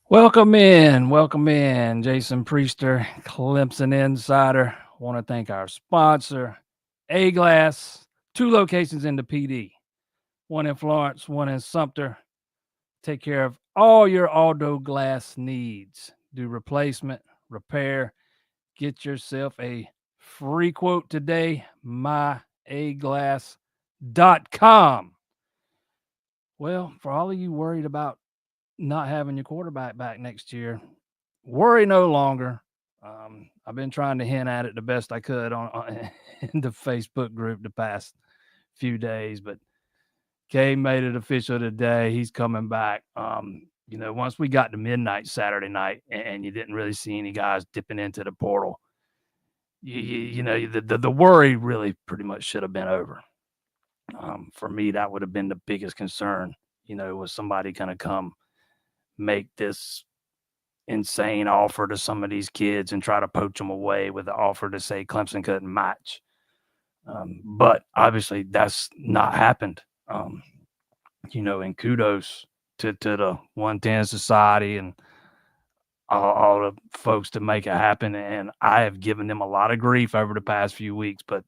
Welcome in, Jason Priester, Clemson Insider. Want to thank our sponsor, A Glass, 2 locations in the PD, one in Florence, one in Sumter. Take care of all your auto glass needs. Do replacement, repair, get yourself a free quote today, myaglass.com. Well, for all of you worried about not having your quarterback back next year, worry no longer. I've been trying to hint at it the best I could on in the Facebook group the past few days, but Kay made it official today. He's coming back. Once we got to midnight Saturday night and you didn't really see any guys dipping into the portal, the worry really pretty much should have been over. For me, that would have been the biggest concern. Was somebody going to come make this insane offer to some of these kids and try to poach them away with the offer to say Clemson couldn't match. But obviously that's not happened. And kudos to the 110 Society and all the folks to make it happen. And I have given them a lot of grief over the past few weeks, but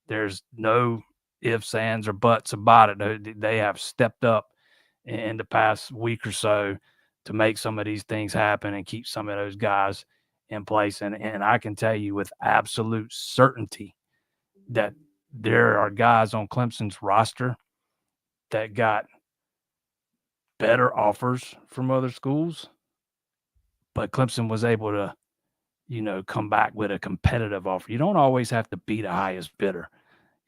there's no ifs, ands, or buts about it. They have stepped up in the past week or so to make some of these things happen and keep some of those guys in place. And I can tell you with absolute certainty that there are guys on Clemson's roster that got better offers from other schools, but Clemson was able to, come back with a competitive offer. You don't always have to be the highest bidder,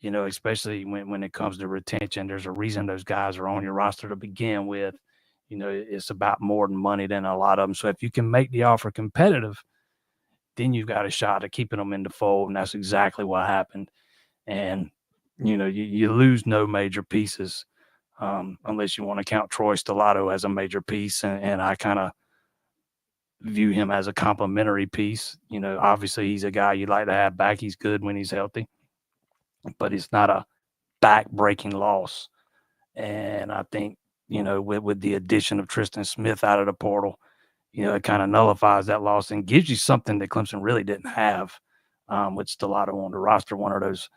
especially when it comes to retention. There's a reason those guys are on your roster to begin with. It's about more than money than a lot of them. So if you can make the offer competitive, then you've got a shot at keeping them in the fold. And that's exactly what happened. And, you lose no major pieces unless you want to count Troy Stellato as a major piece. And I kind of view him as a complementary piece. Obviously he's a guy you'd like to have back. He's good when he's healthy, but it's not a back-breaking loss. And I think, with the addition of Tristan Smith out of the portal, it kind of nullifies that loss and gives you something that Clemson really didn't have with Stellato on the roster, one of those,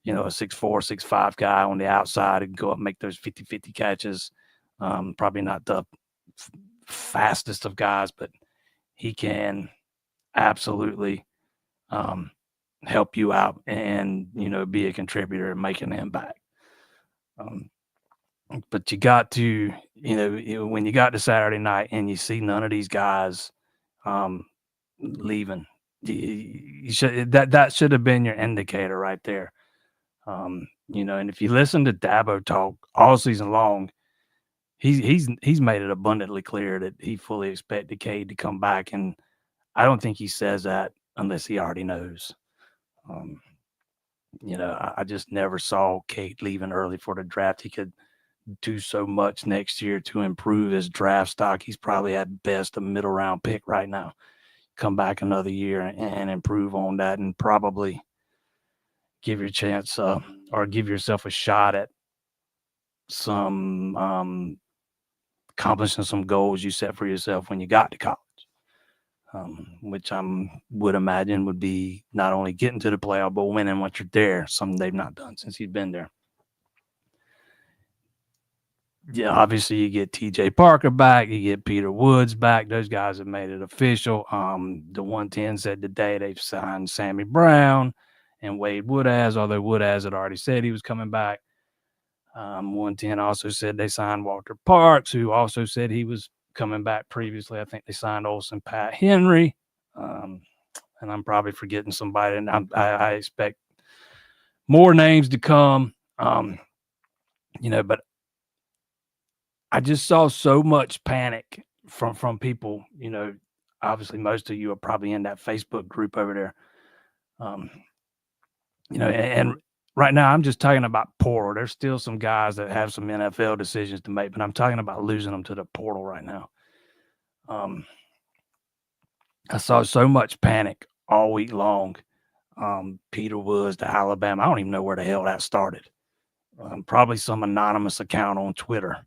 a 6'4", 6'5" guy on the outside and go up and make those 50-50 catches. Probably not the fastest of guys, but he can absolutely help you out and, be a contributor and make an impact. But you got to, when you got to Saturday night and you see none of these guys leaving, that should have been your indicator right there. And if you listen to Dabo talk all season long, he's made it abundantly clear that he fully expected Cade to come back, and I don't think he says that unless he already knows. I just never saw Cade leaving early for the draft. He could do so much next year to improve his draft stock. He's probably at best a middle round pick right now. Come back another year and improve on that, and probably give your chance or give yourself a shot at some accomplishing some goals you set for yourself when you got to college. Which I would imagine would be not only getting to the playoff, but winning once you're there, something they've not done since he's been there. Yeah, obviously you get TJ Parker back, you get Peter Woods back. Those guys have made it official. The 110 said today they've signed Sammy Brown and Wade Woodaz, although Woodaz had already said he was coming back. 110 also said they signed Walter Parks, who also said he was coming back previously. I think they signed Olsen Pat Henry. And I'm probably forgetting somebody, and I expect more names to come. But I just saw so much panic from people. Obviously most of you are probably in that Facebook group over there. And right now I'm just talking about portal. There's still some guys that have some NFL decisions to make, but I'm talking about losing them to the portal right now. I saw so much panic all week long. Peter Woods to Alabama. I don't even know where the hell that started. Probably some anonymous account on Twitter.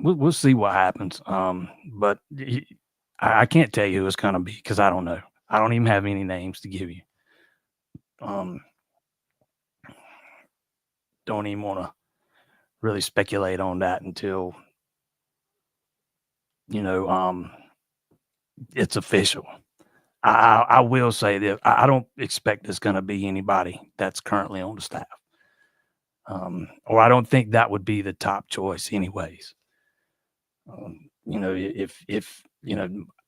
we'll see what happens. But I can't tell you who it's gonna be because I don't know. I don't even have any names to give you. Um, don't even want to really speculate on that until you know it's official. I will say that I don't expect it's going to be anybody that's currently on the staff, or I don't think that would be the top choice, anyways. If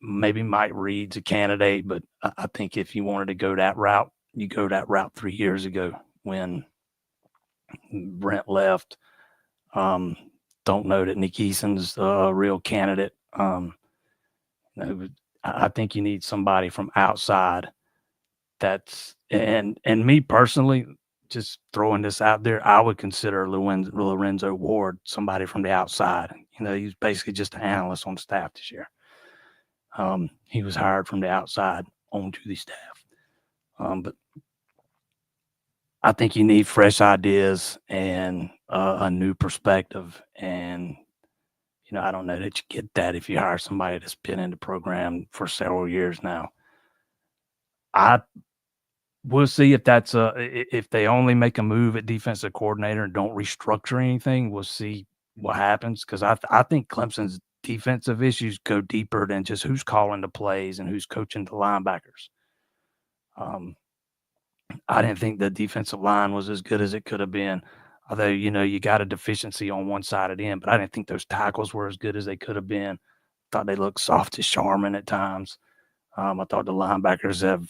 maybe Mike Reed's a candidate, but I think if you wanted to go that route, you go that route 3 years ago when Brent left. Um, don't know that Nick Eason's a real candidate. You know, I think you need somebody from outside. And me personally, just throwing this out there, I would consider Lorenzo Ward somebody from the outside. He's basically just an analyst on staff this year. He was hired from the outside onto the staff. But I think you need fresh ideas and a new perspective. And, I don't know that you get that if you hire somebody that's been in the program for several years now. We'll see if if they only make a move at defensive coordinator and don't restructure anything. We'll see what happens because I think Clemson's defensive issues go deeper than just who's calling the plays and who's coaching the linebackers. I didn't think the defensive line was as good as it could have been. Although, you got a deficiency on one side of the end, but I didn't think those tackles were as good as they could have been. Thought they looked soft as Charmin at times. I thought the linebackers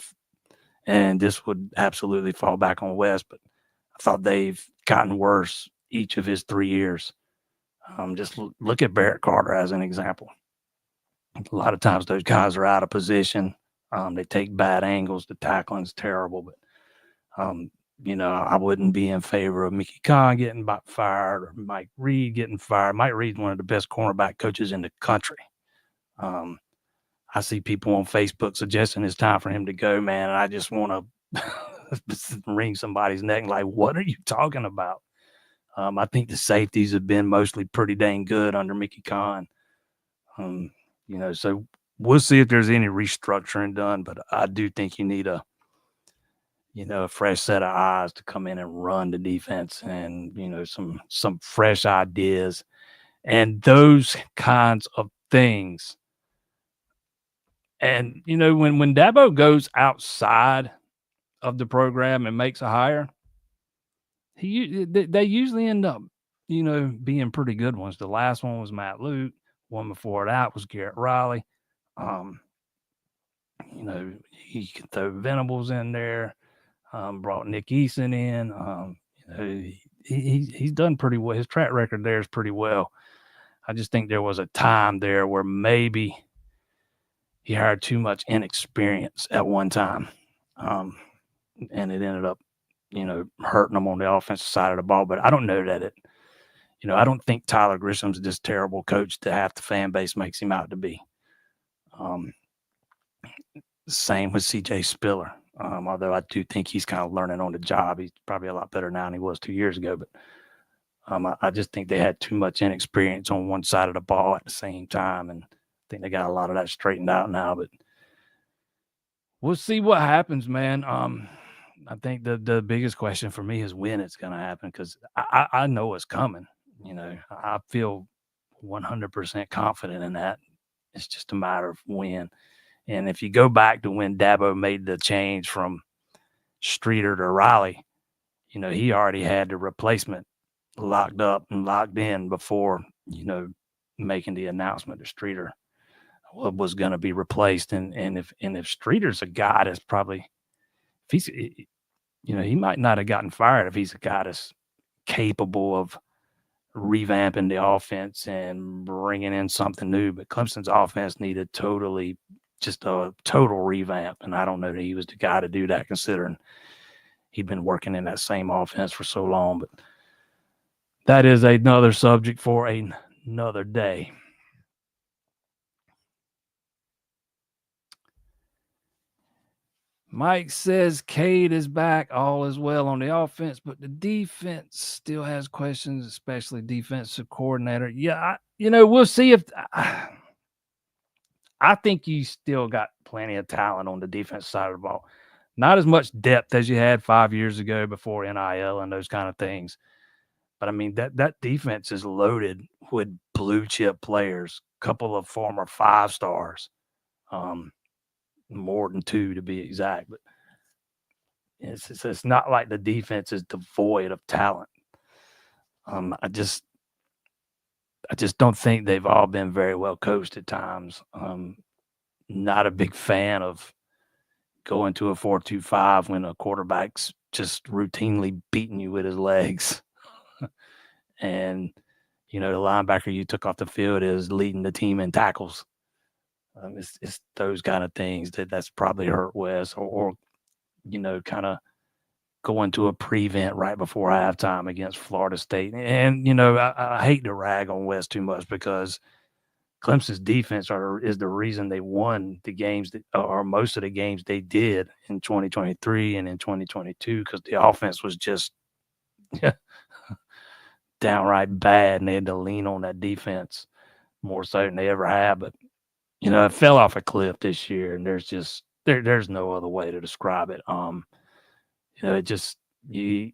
and this would absolutely fall back on West, but I thought they've gotten worse each of his 3 years. Just look at Barrett Carter as an example. A lot of times those guys are out of position. They take bad angles. The tackling's terrible, but I wouldn't be in favor of Mickey Khan getting fired or Mike Reed getting fired. Mike Reed's one of the best cornerback coaches in the country. I see people on Facebook suggesting it's time for him to go, man, and I just want to wring somebody's neck and like, what are you talking about? I think the safeties have been mostly pretty dang good under Mickey Khan. So we'll see if there's any restructuring done, but I do think you need a fresh set of eyes to come in and run the defense and, some fresh ideas and those kinds of things. And, when Dabo goes outside of the program and makes a hire, they usually end up, being pretty good ones. The last one was Matt Luke. One before that was Garrett Riley. He can throw Venables in there. Brought Nick Eason in. He's done pretty well. His track record there is pretty well. I just think there was a time there where maybe he hired too much inexperience at one time. And it ended up, hurting him on the offensive side of the ball. But I don't know that I don't think Tyler Grisham's this terrible coach that half the fan base makes him out to be. Same with CJ Spiller. Although I do think he's kind of learning on the job. He's probably a lot better now than he was 2 years ago. But I just think they had too much inexperience on one side of the ball at the same time. And I think they got a lot of that straightened out now. But we'll see what happens, man. I think the biggest question for me is when it's going to happen because I know it's coming. I feel 100% confident in that. It's just a matter of when. And if you go back to when Dabo made the change from Streeter to Riley, he already had the replacement locked up and locked in before, making the announcement that Streeter was going to be replaced. And if Streeter's a guy that's probably, if he's, he might not have gotten fired if he's a guy that's capable of revamping the offense and bringing in something new. But Clemson's offense needed just a total revamp. And I don't know that he was the guy to do that considering he'd been working in that same offense for so long. But that is another subject for another day. Mike says Cade is back. All is well on the offense, but the defense still has questions, especially defensive coordinator. Yeah, we'll see if I think you still got plenty of talent on the defense side of the ball. Not as much depth as you had 5 years ago before NIL and those kind of things. But I mean, that defense is loaded with blue chip players, couple of former 5 stars, more than 2 to be exact. But it's not like the defense is devoid of talent. I just don't think they've all been very well coached at times. Not a big fan of going to a 4-2-5 when a quarterback's just routinely beating you with his legs. And, the linebacker you took off the field is leading the team in tackles. It's those kind of things that's probably hurt Wes or kind of going to a prevent right before halftime against Florida State. And, I hate to rag on Wes too much because Clemson's defense is the reason they won the games or most of the games they did in 2023 and in 2022 because the offense was just downright bad and they had to lean on that defense more so than they ever have. But, it fell off a cliff this year and there's no other way to describe it. It just the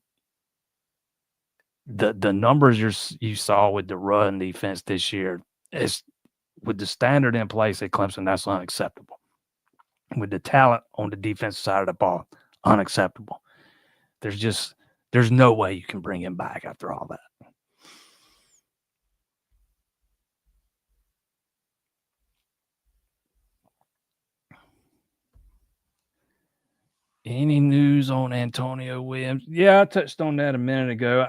numbers you saw with the run defense this year is with the standard in place at Clemson, that's unacceptable. With the talent on the defensive side of the ball, unacceptable. There's no way you can bring him back after all that. Any news on Antonio Williams? Yeah, I touched on that a minute ago.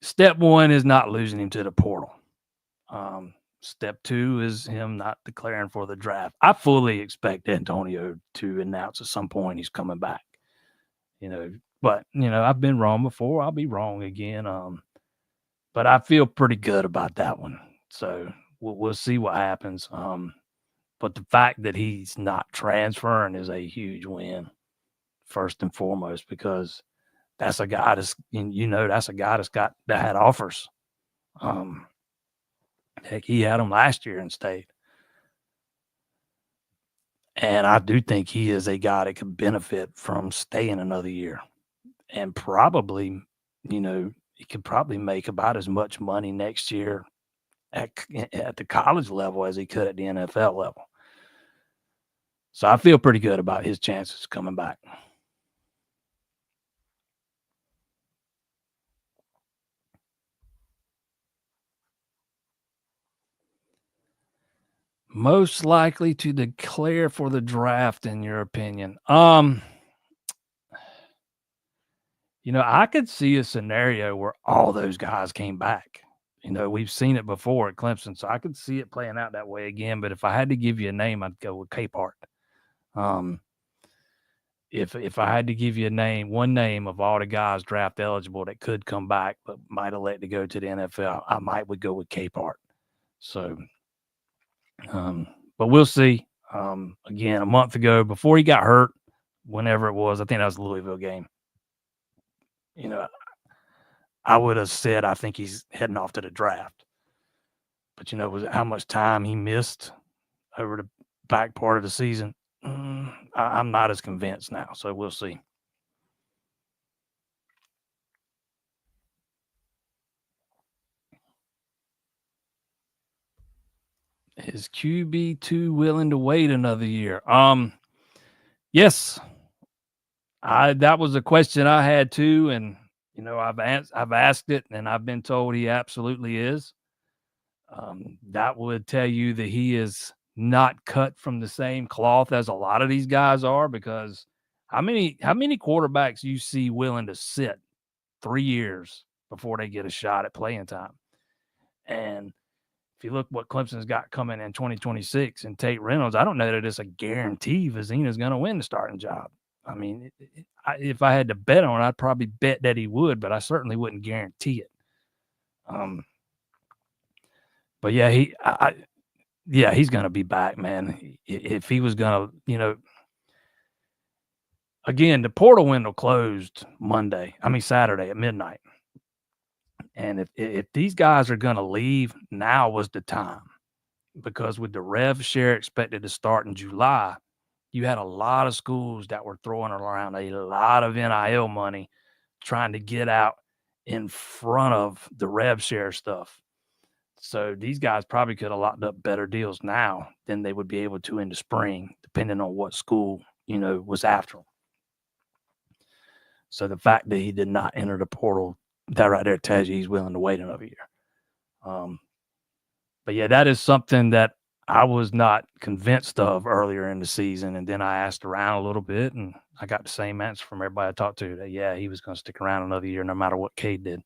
Step 1 is not losing him to the portal. Step 2 is him not declaring for the draft. I fully expect Antonio to announce at some point he's coming back. But I've been wrong before. I'll be wrong again. But I feel pretty good about that one. So we'll see what happens. But the fact that he's not transferring is a huge win, first and foremost, because that's a guy that had offers. Heck, he had them last year in state. And I do think he is a guy that could benefit from staying another year. And probably, he could probably make about as much money next year at the college level as he could at the NFL level. So I feel pretty good about his chances coming back. Most likely to declare for the draft, in your opinion? I could see a scenario where all those guys came back. We've seen it before at Clemson, so I could see it playing out that way again. But if I had to give you a name, I'd go with Capehart. If I had to give you one name of all the guys draft eligible that could come back but might elect to go to the NFL, I would go with Capehart. So, but we'll see. Again, a month ago, before he got hurt, whenever it was, I think that was the Louisville game. I would have said I think he's heading off to the draft. But was it how much time he missed over the back part of the season? I'm not as convinced now, so we'll see. Is QB2 willing to wait another year? Yes. That was a question I had too, and I've asked it, and I've been told he absolutely is. That would tell you that he is not cut from the same cloth as a lot of these guys are, because how many quarterbacks you see willing to sit 3 years before they get a shot at playing time? And if you look what Clemson's got coming in 2026 and Tate Reynolds, I don't know that it's a guarantee Vizina's going to win the starting job. I mean, if I had to bet on it, I'd probably bet that he would, but I certainly wouldn't guarantee it. But yeah, he's going to be back, man. If he was going to, again, the portal window closed Saturday at midnight. And if these guys are gonna leave, now was the time, because with the rev share expected to start in July, you had a lot of schools that were throwing around a lot of NIL money trying to get out in front of the rev share stuff. So these guys probably could have locked up better deals now than they would be able to in the spring, depending on what school, was after them. So the fact that he did not enter the portal, that right there tells you he's willing to wait another year. But yeah, that is something that I was not convinced of earlier in the season. And then I asked around a little bit, and I got the same answer from everybody I talked to, that, yeah, he was going to stick around another year no matter what Cade did.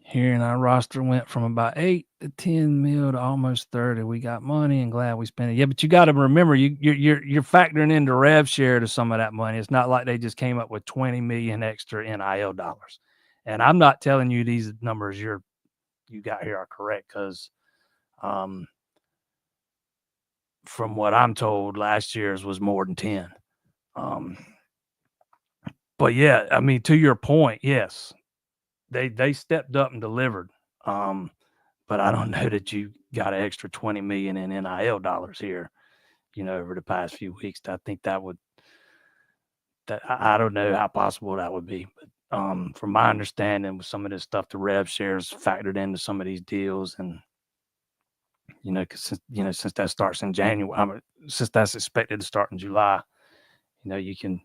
Here in our roster went from about 8 to 10 mil to almost 30. We got money and glad we spent it. Yeah, but you got to remember, you're factoring in the rev share to some of that money. It's not like they just came up with 20 million extra NIL dollars. And I'm not telling you these numbers you got here are correct, because from what I'm told, last year's was more than 10. But yeah, I mean, to your point, yes, they stepped up and delivered. But I don't know that you got an extra 20 million in NIL dollars here, over the past few weeks. I think that I don't know how possible that would be. But from my understanding, with some of this stuff, the rev shares factored into some of these deals, and because since that starts in January, since that's expected to start in July, you can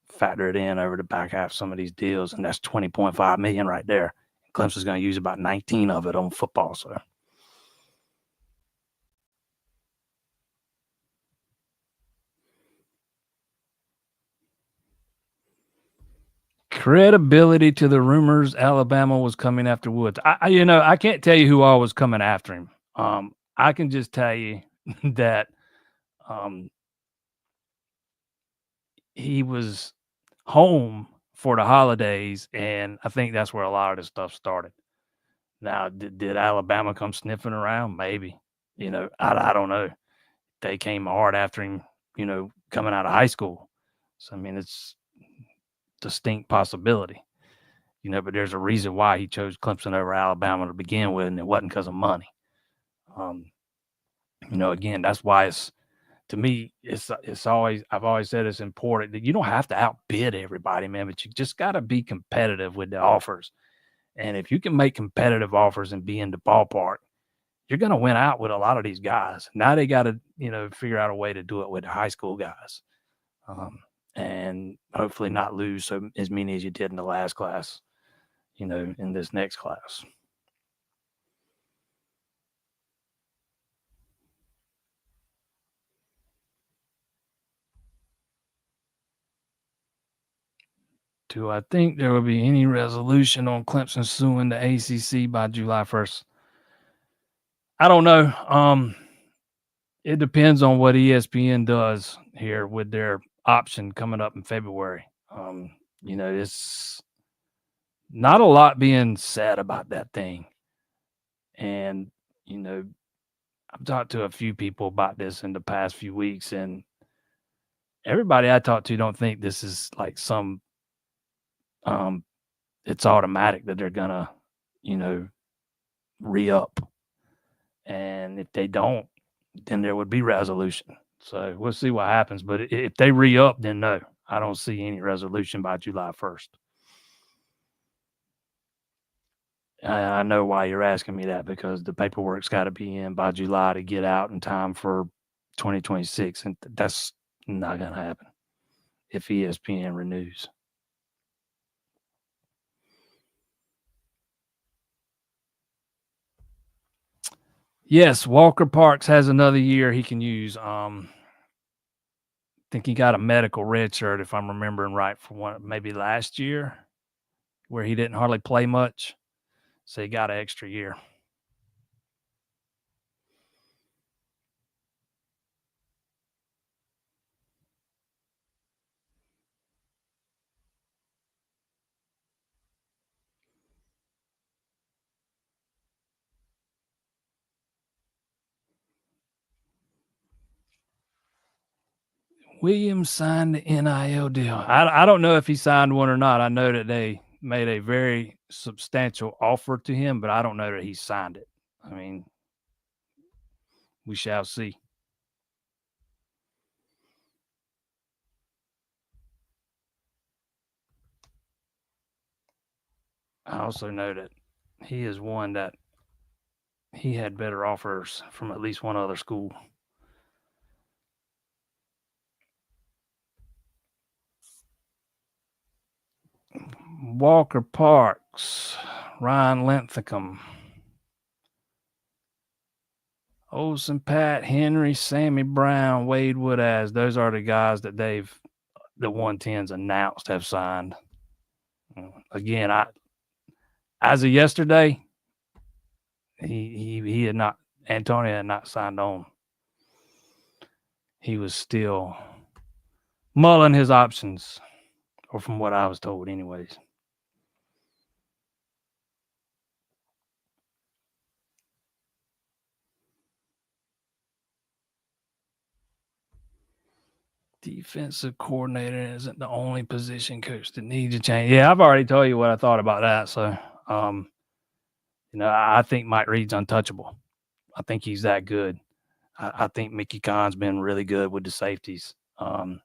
factor it in over the back half of some of these deals, and that's 20.5 million right there. Clemson's going to use about 19 of it on football. So credibility to the rumors Alabama was coming after Woods. I can't tell you who all was coming after him. I can just tell you that he was home for the holidays, and I think that's where a lot of this stuff started. Now, did Alabama come sniffing around? Maybe. I don't know. They came hard after him, coming out of high school. So, I mean, it's distinct possibility, but there's a reason why he chose Clemson over Alabama to begin with, and it wasn't because of money. Again, that's why it's, to me, it's always, I've always said it's important that you don't have to outbid everybody, man, but you just got to be competitive with the offers. And if you can make competitive offers and be in the ballpark, you're going to win out with a lot of these guys. Now they got to, figure out a way to do it with the high school guys, and hopefully not lose as many as you did in the last class, in this next class. Do I think there will be any resolution on Clemson suing the ACC by July 1st? I don't know. It depends on what ESPN does here with their option coming up in February. It's not a lot being said about that thing. And, I've talked to a few people about this in the past few weeks, and everybody I talk to don't think this is like some it's automatic that they're gonna, re-up. And if they don't, then there would be resolution. So we'll see what happens. But if they re-up, then no, I don't see any resolution by July 1st. I know why you're asking me that, because the paperwork's got to be in by July to get out in time for 2026, and that's not going to happen if ESPN renews. Yes, Walker Parks has another year he can use. I think he got a medical red shirt, if I'm remembering right, for one maybe last year, where he didn't hardly play much. So he got an extra year. Williams signed the NIL deal. I don't know if he signed one or not. I know that they made a very substantial offer to him, but I don't know that he signed it. I mean, we shall see. I also know that he is one that he had better offers from at least one other school. Walker Parks, Ryan Linthicum, Olson, Pat Henry, Sammy Brown, Wade Woodaz. Those are the guys that the 110s announced have signed. Again, as of yesterday, he had not, Antonio had not signed on. He was still mulling his options, or from what I was told anyways. Defensive coordinator isn't the only position coach that needs a change. Yeah, I've already told you what I thought about that. So, I think Mike Reed's untouchable. I think he's that good. I think Mickey Kahn's been really good with the safeties. I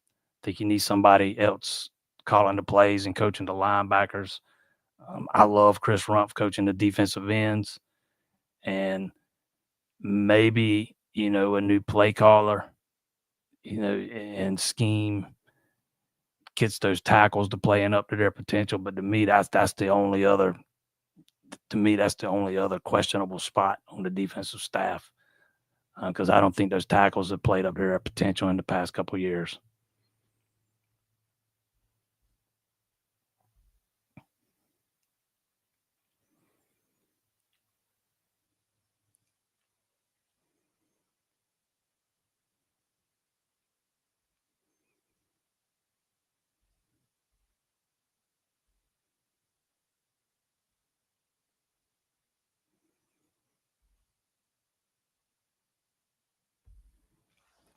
think you need somebody else calling the plays and coaching the linebackers. I love Chris Rumpf coaching the defensive ends, and maybe a new play caller, and scheme gets those tackles to playing up to their potential. But to me, that's the only other. To me, that's the only other questionable spot on the defensive staff, because I don't think those tackles have played up to their potential in the past couple of years.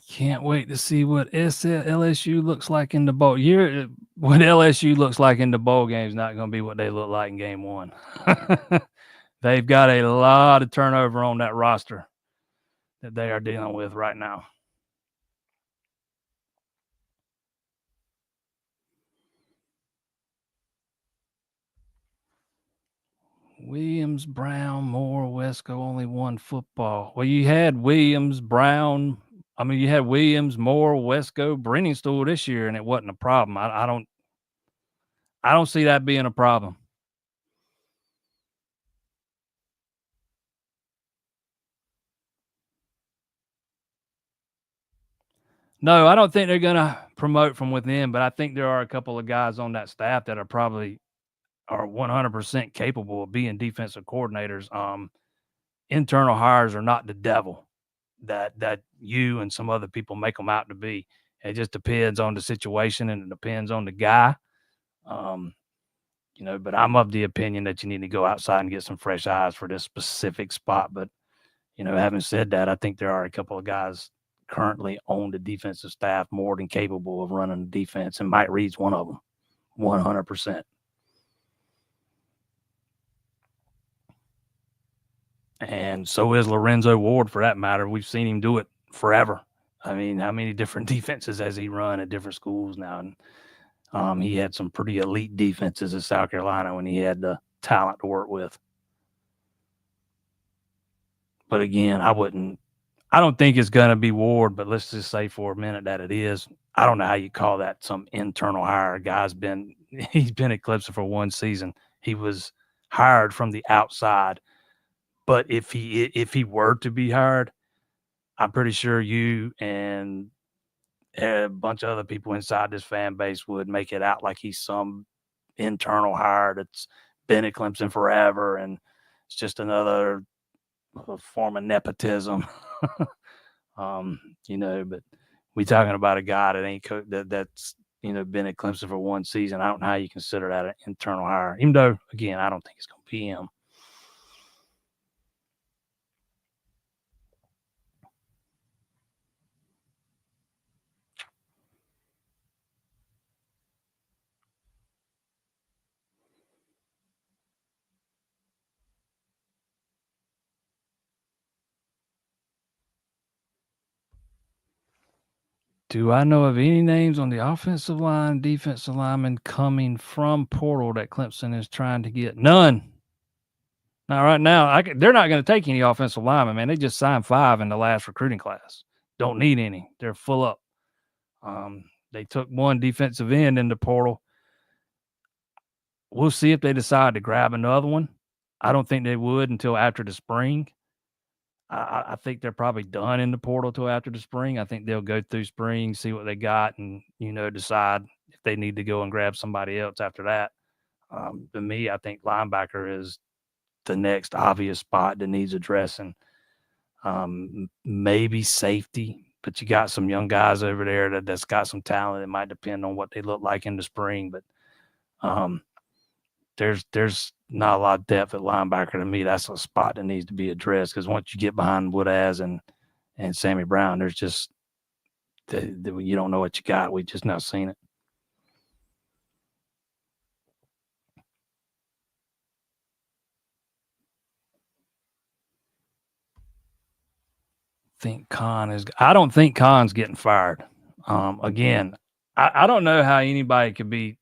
Can't wait to see what LSU looks like in the bowl. What LSU looks like in the bowl game is not going to be what they look like in game one. They've got a lot of turnover on that roster that they are dealing with right now. Williams, Brown, Moore, Wesco only won football. Well, you had Williams, Brown. You had Williams, Moore, Wesco, Brenningstool this year, and it wasn't a problem. I don't see that being a problem. No, I don't think they're going to promote from within, but I think there are a couple of guys on that staff that are 100% capable of being defensive coordinators. Internal hires are not the devil that you and some other people make them out to be. It just depends on the situation and it depends on the guy. But I'm of the opinion that you need to go outside and get some fresh eyes for this specific spot. But, having said that, I think there are a couple of guys currently on the defensive staff more than capable of running the defense, and Mike Reed's one of them, 100%. And so is Lorenzo Ward, for that matter. We've seen him do it forever. I mean, how many different defenses has he run at different schools now? And he had some pretty elite defenses in South Carolina when he had the talent to work with. But again, I don't think it's going to be Ward, but let's just say for a minute that it is. I don't know how you call that some internal hire. He's been at Clemson for one season. He was hired from the outside. But if he were to be hired, I'm pretty sure you and a bunch of other people inside this fan base would make it out like he's some internal hire that's been at Clemson forever, and it's just another form of nepotism. But we talking about a guy that ain't that's been at Clemson for one season. I don't know how you consider that an internal hire, even though again I don't think it's going to be him. Do I know of any names on the offensive line, defensive lineman coming from portal that Clemson is trying to get? None. Now, right now, they're not going to take any offensive linemen, man. They just signed 5 in the last recruiting class. Don't need any. They're full up. They took 1 defensive end in the portal. We'll see if they decide to grab another one. I don't think they would until after the spring. I think they're probably done in the portal till after the spring. I think they'll go through spring, see what they got, and decide if they need to go and grab somebody else after that. To me, I think linebacker is the next obvious spot that needs addressing. Maybe safety, but you got some young guys over there that's got some talent. It might depend on what they look like in the spring, but there's not a lot of depth at linebacker. To me, that's a spot that needs to be addressed, because once you get behind Woodaz and Sammy Brown, there's just you don't know what you got. We've just not seen it. I don't think Khan's getting fired. Again, I don't know how anybody could be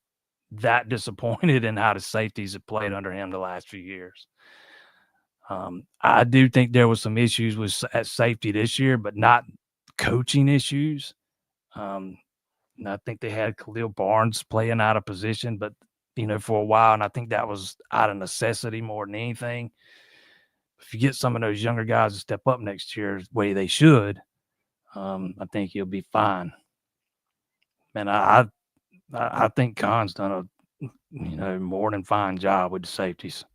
that disappointed in how the safeties have played under him the last few years. I do think there was some issues at safety this year, but not coaching issues. And I think they had Khalil Barnes playing out of position, but for a while, and I think that was out of necessity more than anything. If you get some of those younger guys to step up next year the way they should, I think he'll be fine. And I think Khan's done a more than fine job with the safeties.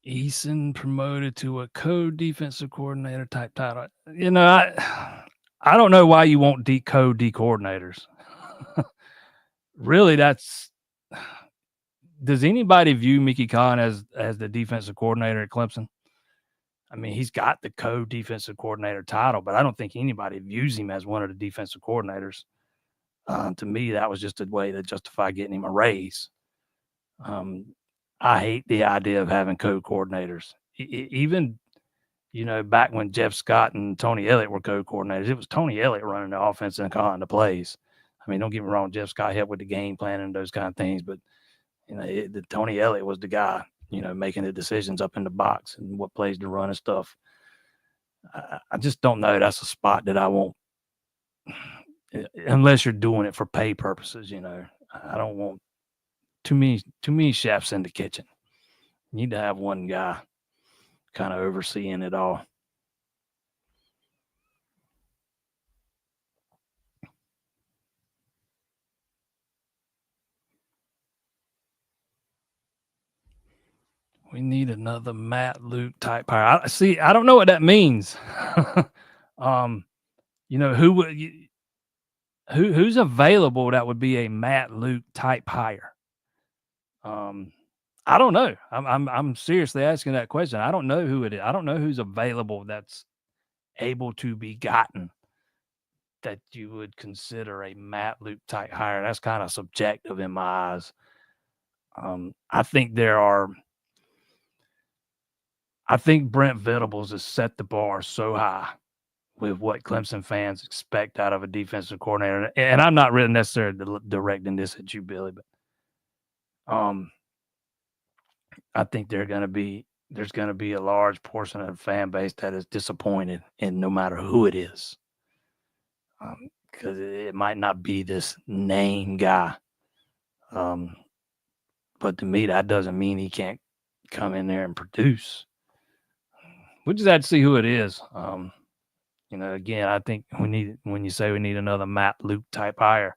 Eason promoted to a co-defensive coordinator type title. I don't know why you want co-D coordinators. Really, does anybody view Mickey Khan as the defensive coordinator at Clemson? I mean, he's got the co-defensive coordinator title, but I don't think anybody views him as one of the defensive coordinators. To me, that was just a way to justify getting him a raise. I hate the idea of having co-coordinators. Even, back when Jeff Scott and Tony Elliott were co-coordinators, it was Tony Elliott running the offense and calling the plays. I mean, don't get me wrong, Jeff Scott helped with the game plan and those kind of things, but Tony Elliott was the guy, making the decisions up in the box and what plays to run and stuff. I just don't know. That's a spot that I won't, unless you're doing it for pay purposes. I don't want too many chefs in the kitchen. You need to have one guy kind of overseeing it all. We need another Matt Luke type hire. I don't know what that means. Who's available that would be a Matt Luke type hire? I don't know. I'm seriously asking that question. I don't know who it is. I don't know who's available that's able to be gotten that you would consider a Matt Luke type hire. That's kind of subjective in my eyes. I think Brent Venables has set the bar so high with what Clemson fans expect out of a defensive coordinator. And I'm not really necessarily directing this at you, Billy, but I think there's going to be a large portion of the fan base that is disappointed in no matter who it is. Because it might not be this name guy. But to me, that doesn't mean he can't come in there and produce. We just have to see who it is. Again, I think when you say we need another Matt Luke type hire,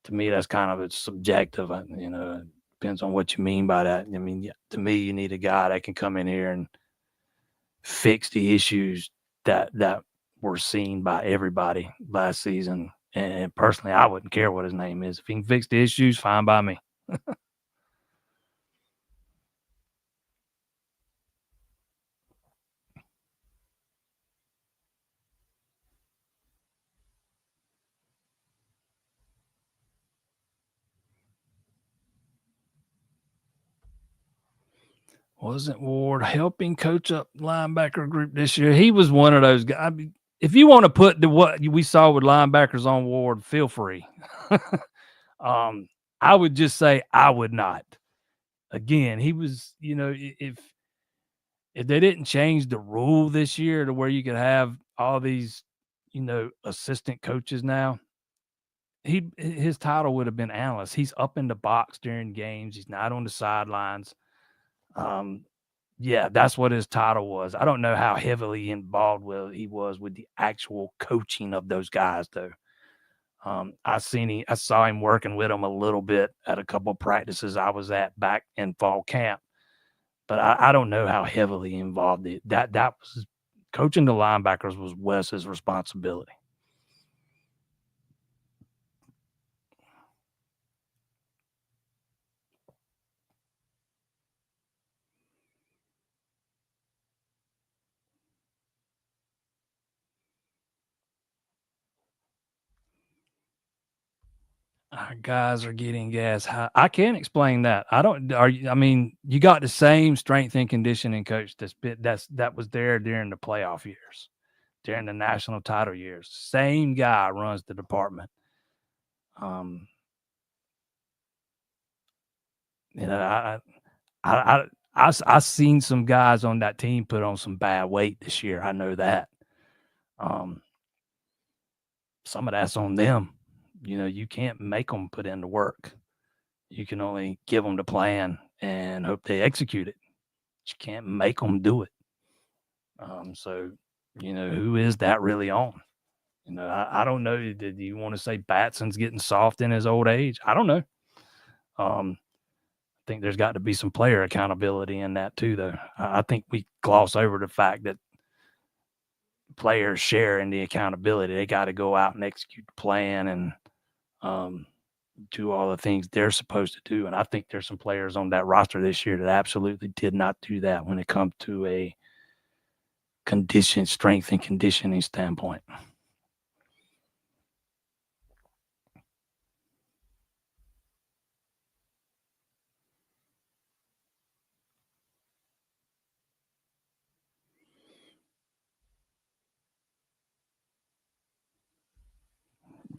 to me, that's kind of subjective. It depends on what you mean by that. I mean, to me, you need a guy that can come in here and fix the issues that were seen by everybody last season. And personally, I wouldn't care what his name is. If he can fix the issues, fine by me. Wasn't Ward helping coach up linebacker group this year? He was one of those guys. I mean, if you want to put what we saw with linebackers on Ward, feel free. I would just say I would not. Again, he was, if they didn't change the rule this year to where you could have all these, assistant coaches now, his title would have been analyst. He's up in the box during games. He's not on the sidelines. Yeah, that's what his title was. I don't know how heavily involved he was with the actual coaching of those guys, though. I saw him working with them a little bit at a couple of practices I was at back in fall camp, but I don't know how heavily involved that was. Coaching the linebackers was Wes's responsibility. Our guys are getting gas high. I can't explain that. I don't. I mean, you got the same strength and conditioning coach that was there during the playoff years, during the national title years. Same guy runs the department. I seen some guys on that team put on some bad weight this year. I know that. Some of that's on them. You can't make them put in the work. You can only give them the plan and hope they execute it. You can't make them do it. So, who is that really on? I don't know. Did you want to say Batson's getting soft in his old age? I don't know. I think there's got to be some player accountability in that too, though. I think we gloss over the fact that players share in the accountability. They got to go out and execute the plan and do all the things they're supposed to do. And I think there's some players on that roster this year that absolutely did not do that when it comes to a strength and conditioning standpoint.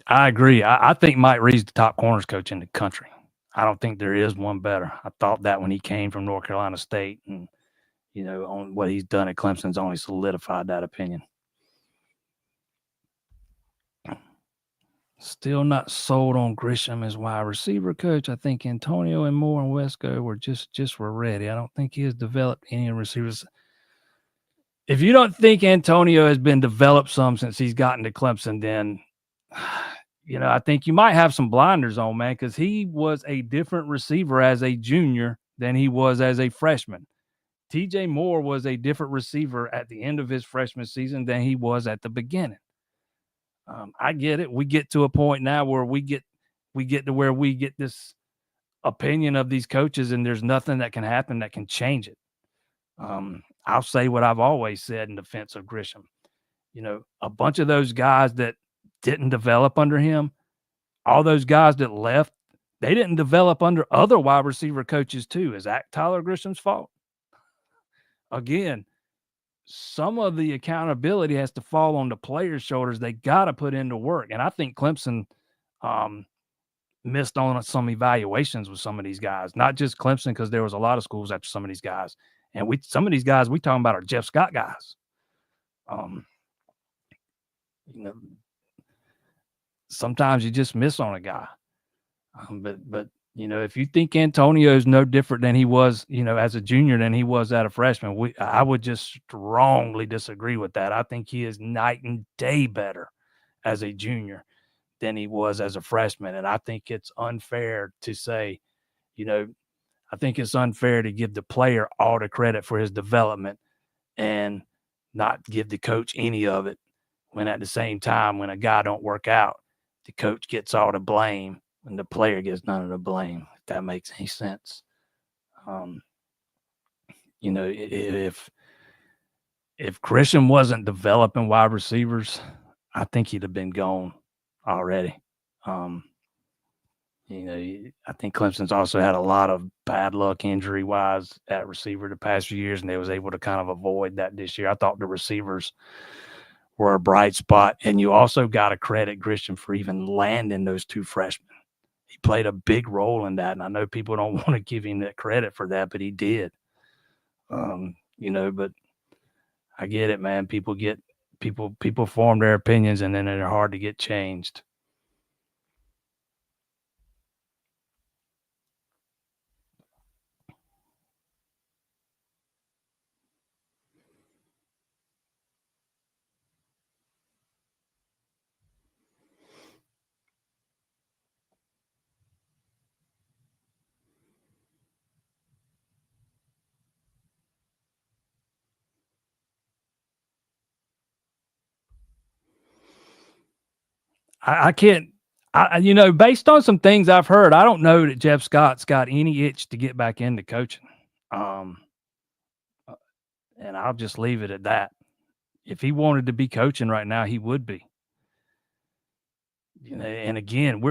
I agree. I think Mike Reed's the top corners coach in the country. I don't think there is one better. I thought that when he came from North Carolina State, and on what he's done at Clemson's only solidified that opinion. Still not sold on Grisham as wide receiver coach. I think Antonio and Moore and Wesco were just were ready. I don't think he has developed any receivers. If you don't think Antonio has been developed some since he's gotten to Clemson, then I think you might have some blinders on, man, because he was a different receiver as a junior than he was as a freshman. TJ Moore was a different receiver at the end of his freshman season than he was at the beginning. I get it. We get to a point now where we get to where we get this opinion of these coaches, and there's nothing that can happen that can change it. I'll say what I've always said in defense of Grisham. A bunch of those guys that didn't develop under him, all those guys that left, they didn't develop under other wide receiver coaches too. Is that Tyler Grisham's fault? Again, some of the accountability has to fall on the players' shoulders. They got to put into work. And I think Clemson missed on some evaluations with some of these guys, not just Clemson, because there was a lot of schools after some of these guys. And some of these guys we talking about are Jeff Scott guys. Sometimes you just miss on a guy. But if you think Antonio is no different than he was, as a junior than he was as a freshman, I would just strongly disagree with that. I think he is night and day better as a junior than he was as a freshman. And I think it's unfair to say, I think it's unfair to give the player all the credit for his development and not give the coach any of it, when at the same time, when a guy don't work out, the coach gets all the blame and the player gets none of the blame, if that makes any sense. If Grisham wasn't developing wide receivers, I think he'd have been gone already. I think Clemson's also had a lot of bad luck injury wise at receiver the past few years, and they was able to kind of avoid that this year. I thought the receivers were a bright spot, and you also got to credit Christian for even landing those two freshmen. He played a big role in that, and I know people don't want to give him that credit for that, but he did. But I get it, man. People form their opinions, and then they're hard to get changed. I can't. Based on some things I've heard, I don't know that Jeff Scott's got any itch to get back into coaching. Um, and I'll just leave it at that. If he wanted to be coaching right now, he would be. And again,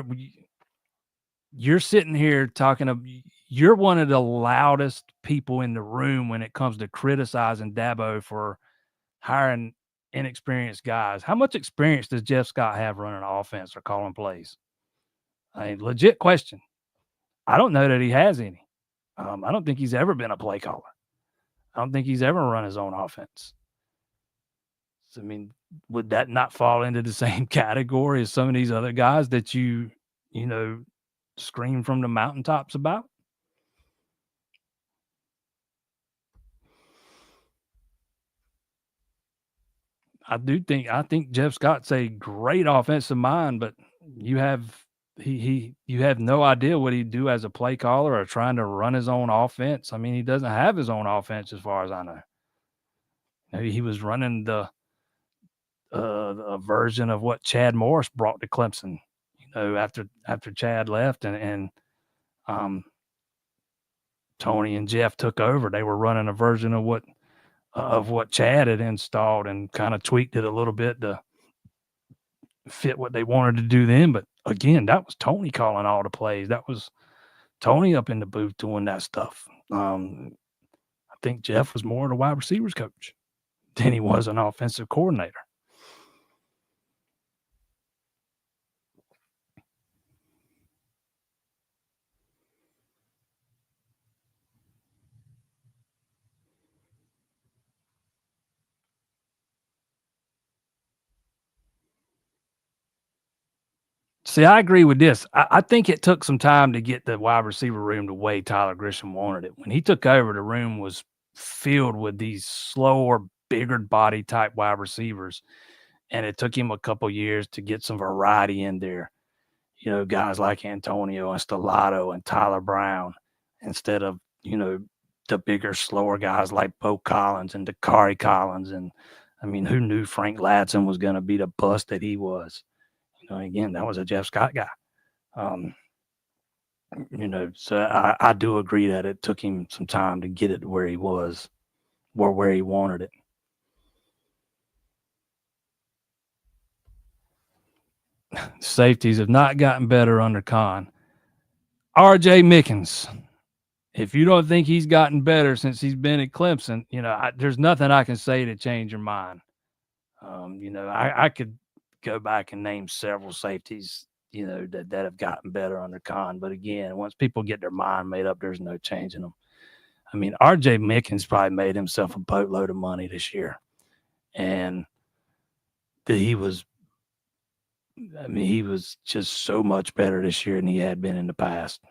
you're sitting here talking. You're one of the loudest people in the room when it comes to criticizing Dabo for hiring inexperienced guys. How much experience does Jeff Scott have running an offense or calling plays? I mean, legit question. I don't know that he has any. I don't think he's ever been a play caller. I don't think he's ever run his own offense. So, I mean, would that not fall into the same category as some of these other guys that you scream from the mountaintops about? I think Jeff Scott's a great offensive mind, but you have you have no idea what he'd do as a play caller or trying to run his own offense. I mean, he doesn't have his own offense as far as I know. He was running a version of what Chad Morris brought to Clemson. After Chad left and Tony and Jeff took over, they were running a version of what Chad had installed and kind of tweaked it a little bit to fit what they wanted to do then. But again, that was Tony calling all the plays. That was Tony up in the booth doing that stuff. I think Jeff was more of a wide receivers coach than he was an offensive coordinator. See, I agree with this. I think it took some time to get the wide receiver room the way Tyler Grisham wanted it. When he took over, the room was filled with these slower, bigger body type wide receivers. And it took him a couple years to get some variety in there. Guys like Antonio and Stellato and Tyler Brown, instead of, the bigger, slower guys like Bo Collins and Dakari Collins. And I mean, who knew Frank Ladson was going to be the bust that he was? Again, that was a Jeff Scott guy. So I do agree that it took him some time to get it where he was, or where he wanted it. Safeties have not gotten better under Khan. R.J. Mickens, if you don't think he's gotten better since he's been at Clemson, there's nothing I can say to change your mind. I could go back and name several safeties, that have gotten better under Khan. But again, once people get their mind made up, there's no changing them. I mean, R.J. Mickens probably made himself a boatload of money this year. And he was just so much better this year than he had been in the past.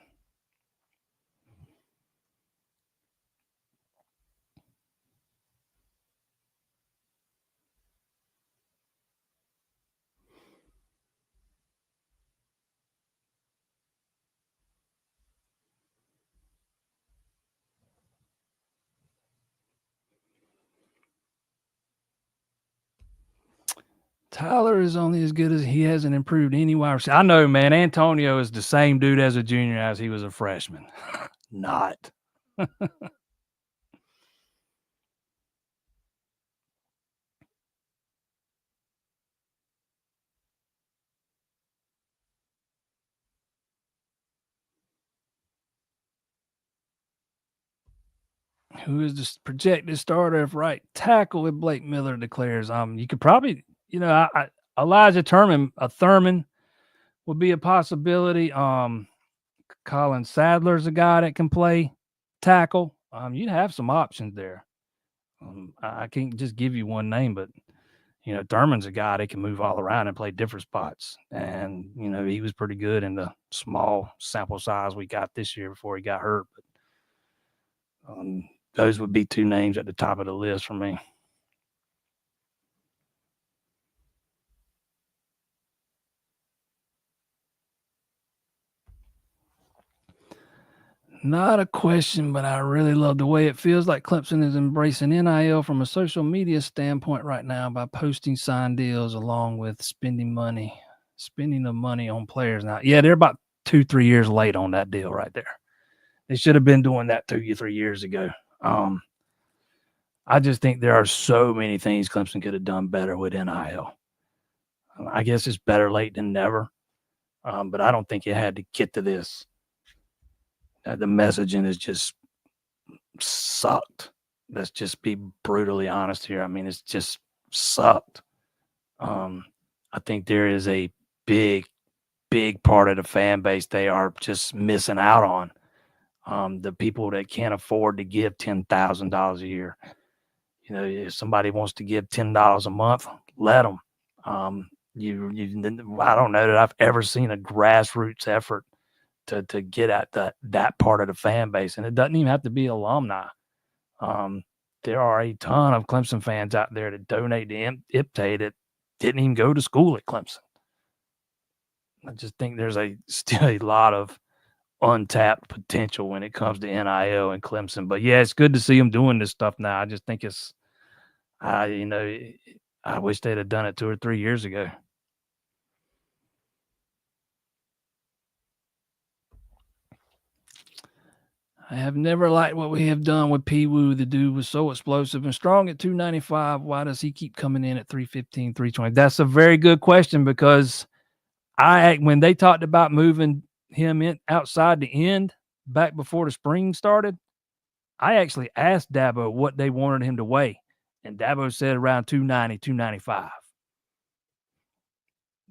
Tyler is only as good as he hasn't improved any wide receiver. I know, man. Antonio is the same dude as a junior as he was a freshman. Not. Who is the projected starter if right tackle if Blake Miller declares? You could probably, Elijah Thurman would be a possibility. Colin Sadler's a guy that can play tackle. You'd have some options there. I can't just give you one name, but Thurman's a guy that can move all around and play different spots. And he was pretty good in the small sample size we got this year before he got hurt. But those would be two names at the top of the list for me. Not a question, but I really love the way it feels like Clemson is embracing NIL from a social media standpoint right now by posting signed deals along with spending the money on players. Now, yeah, they're about 2-3 years late on that deal right there. They should have been doing that 2-3 years ago. I just think there are so many things Clemson could have done better with NIL. I guess it's better late than never, but I don't think it had to get to this. The messaging is just sucked. Let's just be brutally honest here. I mean, it's just sucked. I think there is a big part of the fan base they are just missing out on. The people that can't afford to give $10,000 a year. If somebody wants to give $10 a month, let them. I don't know that I've ever seen a grassroots effort to get at that part of the fan base. And it doesn't even have to be alumni. There are a ton of Clemson fans out there that donate to IPTAY that didn't even go to school at Clemson. I just think there's still a lot of untapped potential when it comes to NIL and Clemson. But yeah, it's good to see them doing this stuff now. I just think I wish they'd have done it 2 or 3 years ago. I have never liked what we have done with P. Wu. The dude was so explosive and strong at 295. Why does he keep coming in at 315, 320? That's a very good question, because when they talked about moving him in outside the end back before the spring started, I actually asked Dabo what they wanted him to weigh, and Dabo said around 290, 295.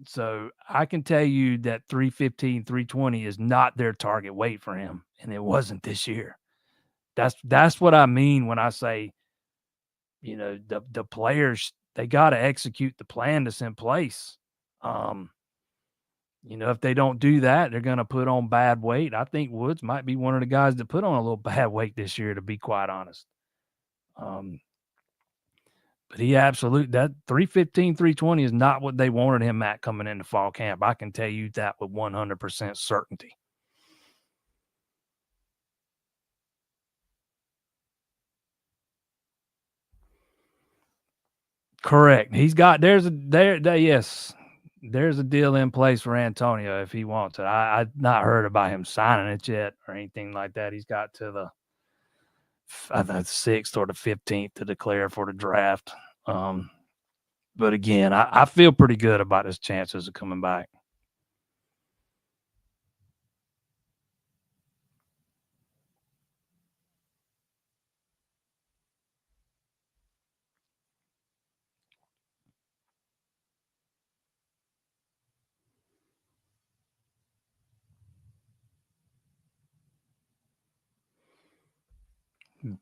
So I can tell you that 315, 320 is not their target weight for him, and it wasn't this year. That's what I mean when I say, the players, they got to execute the plan that's in place. If they don't do that, they're going to put on bad weight. I think Woods might be one of the guys that put on a little bad weight this year, to be quite honest. But he that 315, 320 is not what they wanted him at coming into fall camp. I can tell you that with 100% certainty. Correct. He's got there's a deal in place for Antonio if he wants it. I've not heard about him signing it yet or anything like that. He's got to the 6th or the 15th to declare for the draft. But again, I feel pretty good about his chances of coming back.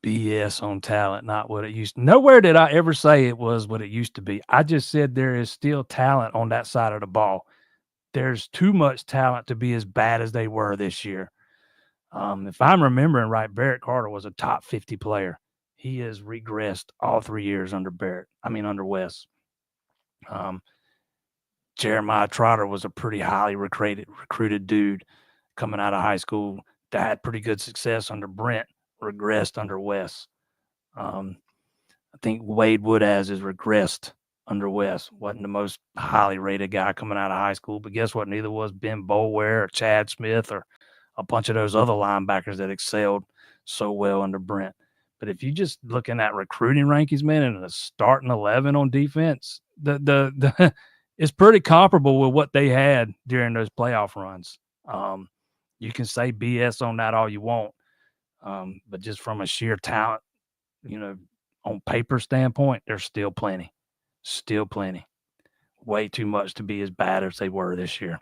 BS on talent, not what it used to. Nowhere did I ever say it was what it used to be. I just said there is still talent on that side of the ball. There's too much talent to be as bad as they were this year. If I'm remembering right, Barrett Carter was a top 50 player. He has regressed all 3 years under Wes. Jeremiah Trotter was a pretty highly recruited dude coming out of high school that had pretty good success under Brent, regressed under Wes. I think Wade Woodaz has regressed under Wes. Wasn't the most highly rated guy coming out of high school, but guess what? Neither was Ben Boulware or Chad Smith or a bunch of those other linebackers that excelled so well under Brent. But if you just looking at recruiting rankings, man, and the starting 11 on defense, the it's pretty comparable with what they had during those playoff runs. You can say BS on that all you want, but just from a sheer talent on paper standpoint, there's still plenty. Way too much to be as bad as they were this year.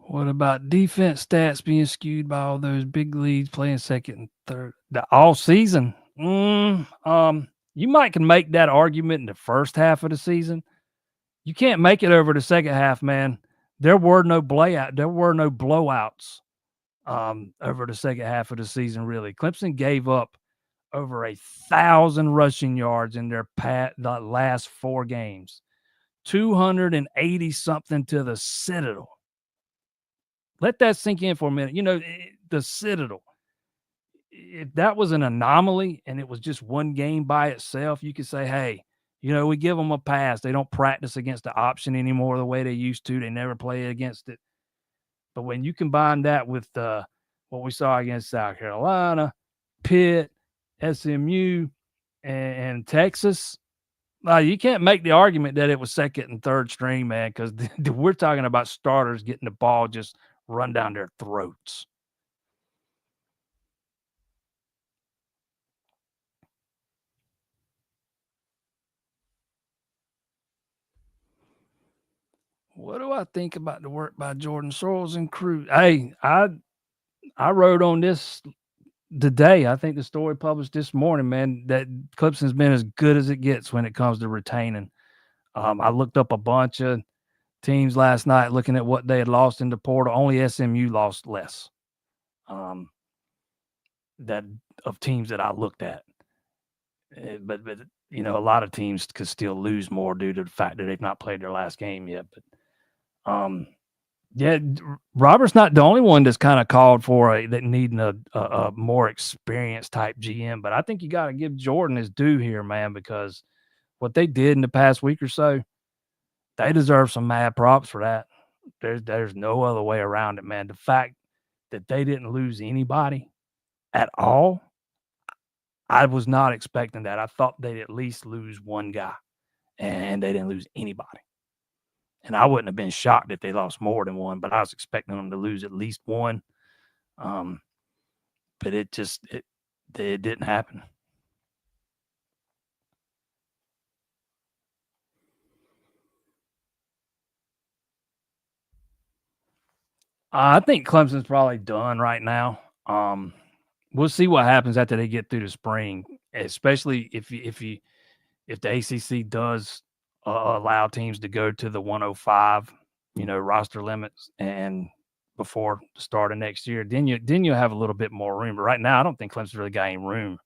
What about defense stats being skewed by all those big leagues playing second and third all season? You might can make that argument in the first half of the season. You can't make it over the second half, man. There were no blowouts over the second half of the season. Really, Clemson gave up over 1,000 rushing yards in the last 4 games, 280 something to the Citadel. Let that sink in for a minute. The Citadel. If that was an anomaly and it was just one game by itself, you could say, hey, we give them a pass. They don't practice against the option anymore the way they used to. They never play against it. But when you combine that with what we saw against South Carolina, Pitt, SMU, and Texas, you can't make the argument that it was second and third string, man, because we're talking about starters getting the ball just run down their throats. What do I think about the work by Jordan Searles and crew? Hey, I wrote on this today. I think the story published this morning, man, that Clemson's been as good as it gets when it comes to retaining. I looked up a bunch of teams last night looking at what they had lost in the portal. Only SMU lost less that of teams that I looked at. But a lot of teams could still lose more due to the fact that they've not played their last game yet. But yeah, Robert's not the only one that's kind of called for that needing a more experienced type GM. But I think you got to give Jordan his due here, man, because what they did in the past week or so, they deserve some mad props for that. There's no other way around it, man. The fact that they didn't lose anybody at all, I was not expecting that. I thought they'd at least lose one guy, and they didn't lose anybody. And I wouldn't have been shocked if they lost more than one, but I was expecting them to lose at least one. But it didn't happen. I think Clemson's probably done right now. We'll see what happens after they get through the spring, especially if the ACC does allow teams to go to the 105, roster limits, and before the start of next year, then you'll have a little bit more room. But right now, I don't think Clemson's really got any room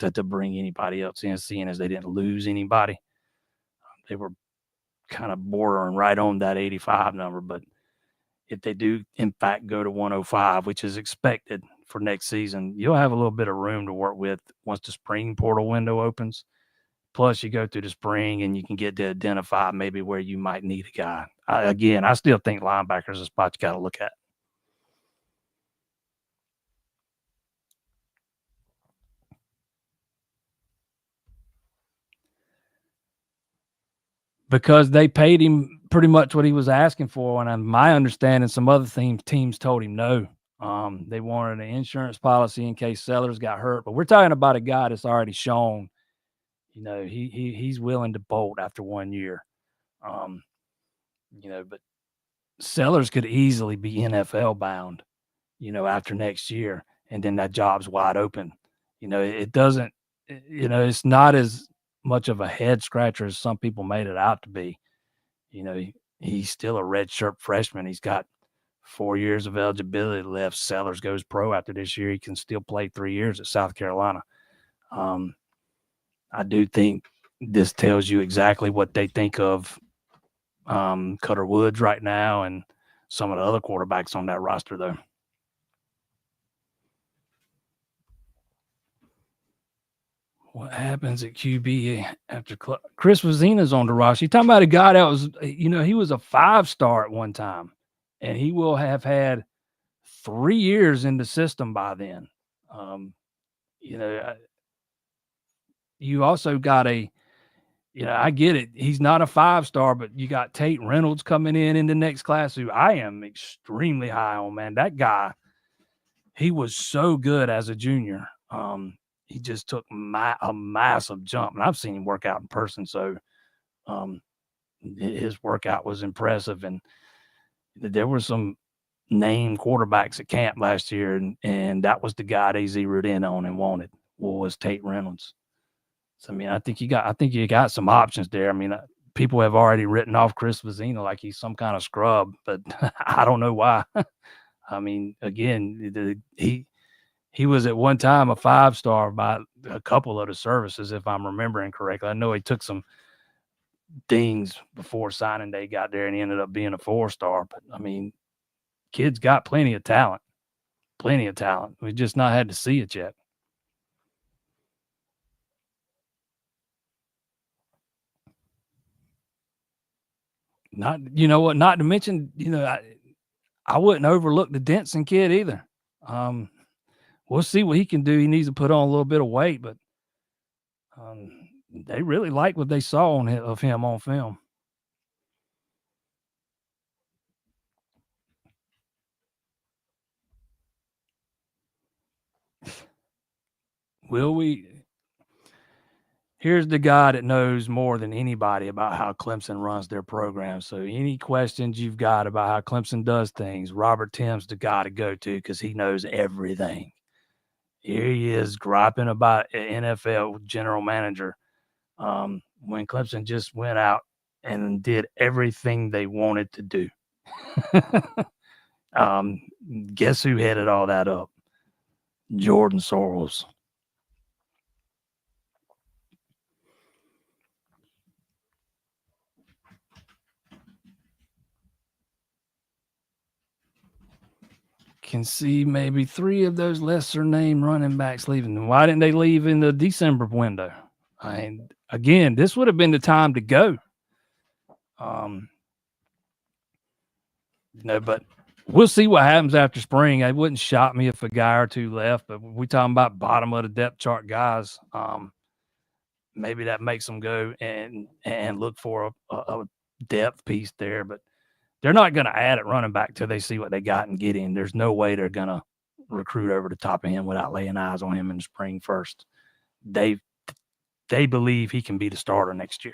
to bring anybody else in, seeing as they didn't lose anybody. They were kind of bordering right on that 85 number, but if they do, in fact, go to 105, which is expected for next season, you'll have a little bit of room to work with once the spring portal window opens. Plus, you go through the spring and you can get to identify maybe where you might need a guy. I still think linebacker is a spot you got to look at. Because they paid him pretty much what he was asking for. And my understanding, some other teams told him no. They wanted an insurance policy in case Sellers got hurt. But we're talking about a guy that's already shown, he's willing to bolt after 1 year. But Sellers could easily be NFL bound, after next year. And then that job's wide open. It doesn't, it's not as much of a head scratcher as some people made it out to be. He's still a redshirt freshman. He's got 4 years of eligibility left. Sellers goes pro after this year. He can still play 3 years at South Carolina. I do think this tells you exactly what they think of Cutter Woods right now and some of the other quarterbacks on that roster, though. What happens at QB after Chris Vazina's on the roster? You're talking about a guy that was, he was a 5-star at one time, and he will have had 3 years in the system by then. You know, you also got I get it. He's not a 5-star, but you got Tate Reynolds coming in the next class, who I am extremely high on, man. That guy, he was so good as a junior. He just took a massive jump, and I've seen him work out in person. So, his workout was impressive, and there were some named quarterbacks at camp last year, and that was the guy they zeroed in on and wanted was Tate Reynolds. So, I mean, I think you got some options there. I mean, people have already written off Chris Vazina like he's some kind of scrub, but I don't know why. I mean, again, he was at one time a 5-star by a couple of the services, if I'm remembering correctly. I know he took some dings before signing day got there, and he ended up being a 4-star. But I mean, kid's got plenty of talent. We just not had to see it yet. Not to mention, I wouldn't overlook the Denson kid either. We'll see what he can do. He needs to put on a little bit of weight, but they really like what they saw of him on film. Will we? Here's the guy that knows more than anybody about how Clemson runs their program. So any questions you've got about how Clemson does things, Robert Tim's the guy to go to because he knows everything. Here he is griping about an NFL general manager when Clemson just went out and did everything they wanted to do. Guess who headed all that up? Jordan Sorrells. Can see maybe 3 of those lesser name running backs leaving. Why didn't they leave in the December window? Again, this would have been the time to go. But we'll see what happens after spring. It wouldn't shock me if a guy or 2 left, but we're talking about bottom of the depth chart guys. Maybe that makes them go and look for a depth piece there, but they're not going to add at running back till they see what they got and get in. There's no way they're going to recruit over the top of him without laying eyes on him in the spring first. They believe he can be the starter next year.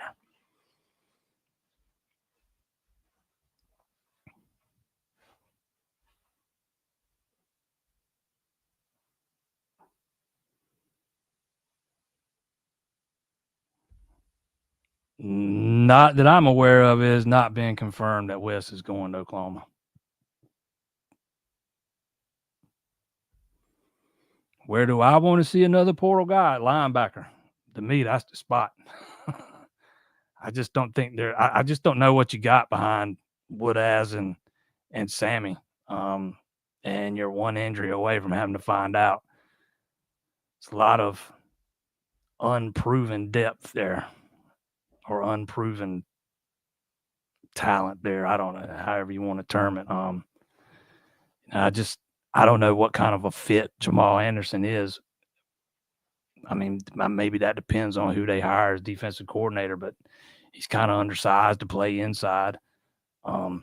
Not that I'm aware of. Is not been confirmed that Wes is going to Oklahoma. Where do I want to see another portal guy? Linebacker. To me, that's the spot. I just don't think I just don't know what you got behind Woodaz and Sammy. And you're one injury away from having to find out. It's a lot of unproven depth there, or unproven talent there. I don't know, however you want to term it. I don't know what kind of a fit Jamal Anderson is. I mean, maybe that depends on who they hire as defensive coordinator, but he's kind of undersized to play inside. I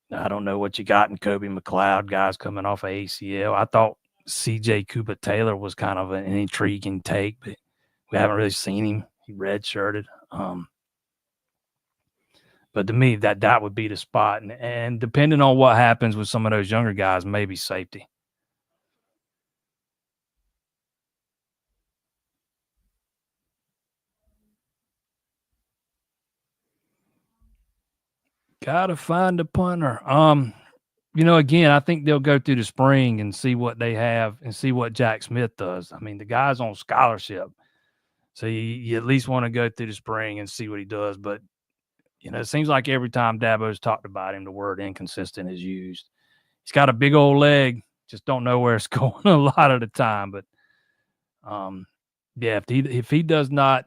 don't know what you got in Kobe McLeod, guys coming off of ACL. I thought C.J. Cooper-Taylor was kind of an intriguing take, but we haven't really seen him. He redshirted. But to me, that would be the spot. And depending on what happens with some of those younger guys, maybe safety. Gotta find a punter. Again, I think they'll go through the spring and see what they have and see what Jack Smith does. I mean, the guy's on scholarship. So you at least want to go through the spring and see what he does. But, it seems like every time Dabo's talked about him, the word inconsistent is used. He's got a big old leg. Just don't know where it's going a lot of the time. But Yeah, if he does not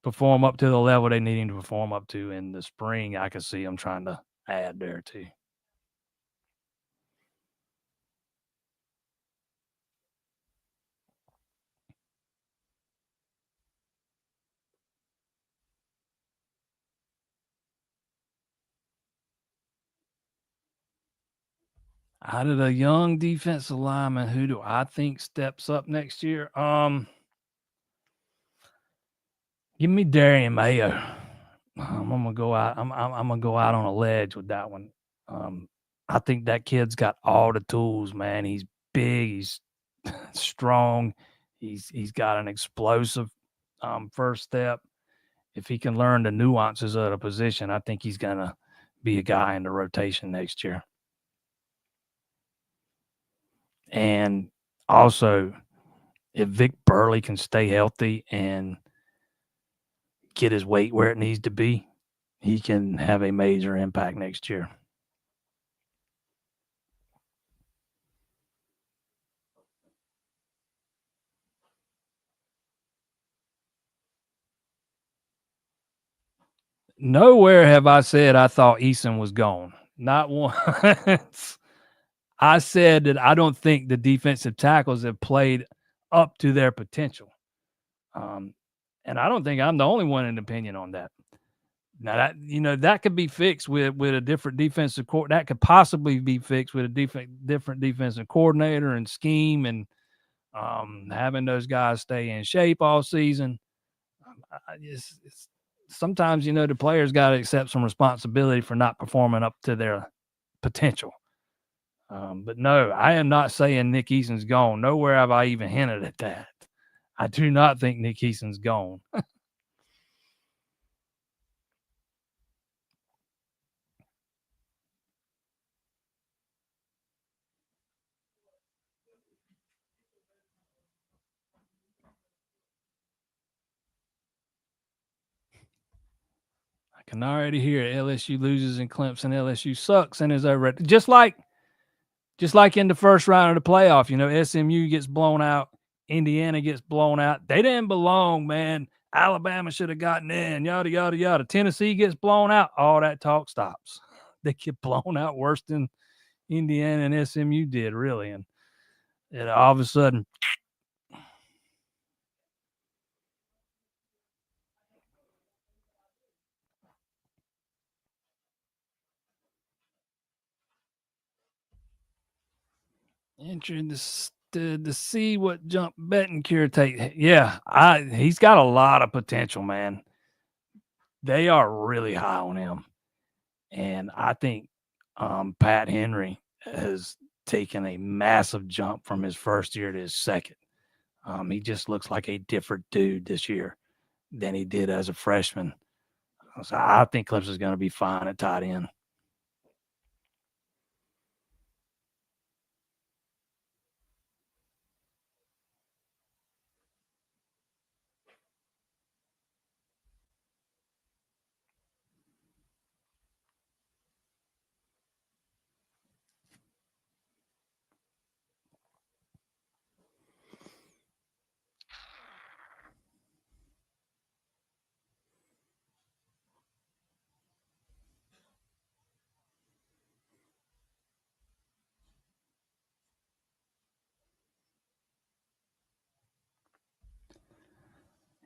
perform up to the level they need him to perform up to in the spring, I could see him trying to add there too. Out of the young defensive lineman, who do I think steps up next year? Give me Darian Mayo. I'm gonna go out. I'm gonna go out on a ledge with that one. Um, I think that kid's got all the tools, man. He's big. He's strong. He's got an explosive first step. If he can learn the nuances of the position, I think he's gonna be a guy in the rotation next year. And also, if Vic Burley can stay healthy and get his weight where it needs to be, he can have a major impact next year. Nowhere have I said I thought Eason was gone. Not once. I said that I don't think the defensive tackles have played up to their potential. Um, and I don't think I'm the only one in opinion on that. Now that could be fixed with a different defensive that could possibly be fixed with a different defensive coordinator and scheme and having those guys stay in shape all season. It's sometimes the players got to accept some responsibility for not performing up to their potential. But no, I am not saying Nick Eason's gone. Nowhere have I even hinted at that. I do not think Nick Eason's gone. I can already hear it. LSU loses and Clemson. LSU sucks and is over. Just like in the first round of the playoff, SMU gets blown out, Indiana gets blown out. They didn't belong, man. Alabama should have gotten in, yada, yada, yada. Tennessee gets blown out. All that talk stops. They get blown out worse than Indiana and SMU did, really. And all of a sudden, interesting to see what jump Bettencure take. Yeah, he's got a lot of potential, man. They are really high on him. And I think Pat Henry has taken a massive jump from his first year to his second. He just looks like a different dude this year than he did as a freshman. So I think Clemson's going to be fine at tight end.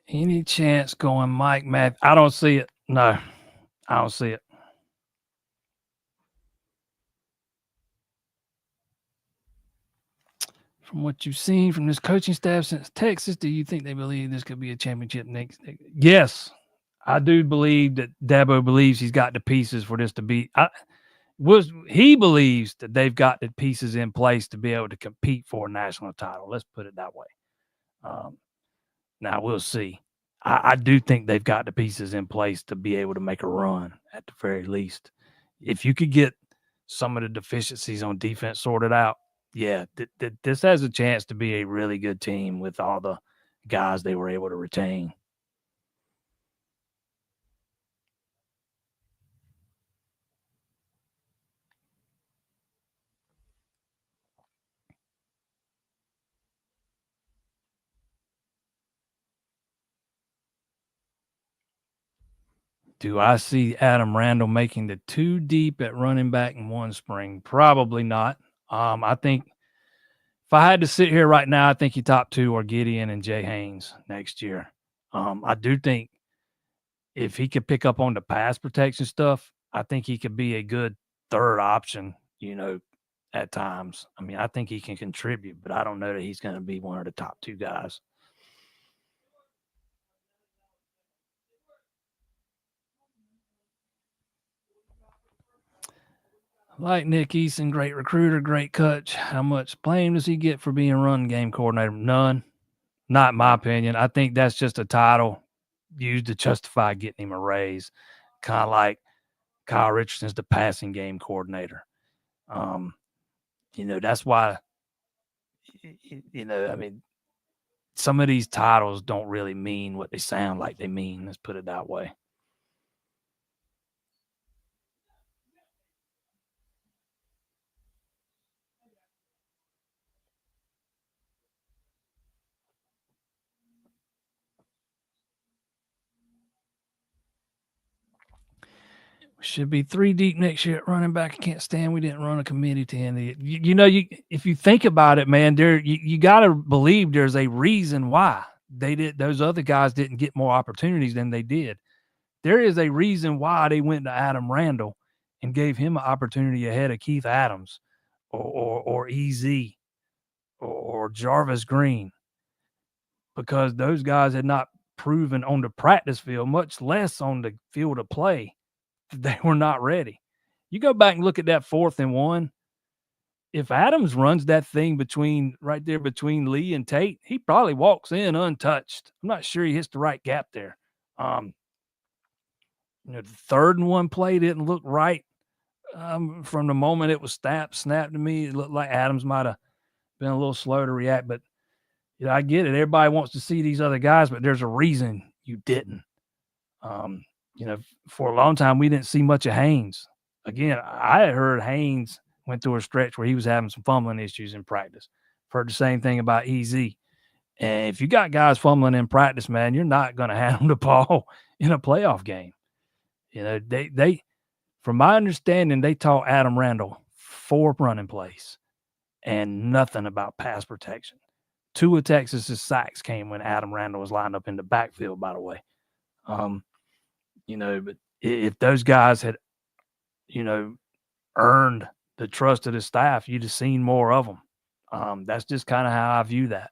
Any chance going Mike Math? I don't see it. No, I don't see it. From what you've seen from this coaching staff since Texas, do you think they believe this could be a championship next? Yes, I do believe that Dabo believes he's got the pieces for this to be. He believes that they've got the pieces in place to be able to compete for a national title. Let's put it that way. Now we'll see. I do think they've got the pieces in place to be able to make a run at the very least. If you could get some of the deficiencies on defense sorted out, yeah, this has a chance to be a really good team with all the guys they were able to retain. Do I see Adam Randall making the 2 deep at running back in one spring? Probably not. I think if I had to sit here right now, I think your top 2 are Gideon and Jay Haynes next year. I do think if he could pick up on the pass protection stuff, I think he could be a good 3rd option, at times. I mean, I think he can contribute, but I don't know that he's going to be one of the top 2 guys. Like Nick Eason, great recruiter, great coach. How much blame does he get for being run game coordinator? None. Not in my opinion. I think that's just a title used to justify getting him a raise. Kind of like Kyle Richardson's the passing game coordinator. That's why, I mean, some of these titles don't really mean what they sound like they mean. Let's put it that way. Should be 3 deep next year at running back. I can't stand we didn't run a committee to end it. If you think about it, man, you got to believe there's a reason why those other guys didn't get more opportunities than they did. There is a reason why they went to Adam Randall and gave him an opportunity ahead of Keith Adams or EZ or Jarvis Green, because those guys had not proven on the practice field, much less on the field of play, they were not ready. You go back and look at that 4th and 1. If Adams runs that thing right there between Lee and Tate, he probably walks in untouched. I'm not sure he hits the right gap there. The 3rd and 1 play didn't look right. From the moment it was snapped to me, it looked like Adams might have been a little slow to react. But I get it. Everybody wants to see these other guys, but there's a reason you didn't. For a long time, we didn't see much of Haynes. Again, I had heard Haynes went through a stretch where he was having some fumbling issues in practice. I've heard the same thing about EZ. And if you got guys fumbling in practice, man, you're not going to hand them the ball in a playoff game. They from my understanding, they taught Adam Randall 4 running plays and nothing about pass protection. 2 of Texas's sacks came when Adam Randall was lined up in the backfield, by the way. But if those guys had, earned the trust of the staff, you'd have seen more of them. That's just kind of how I view that.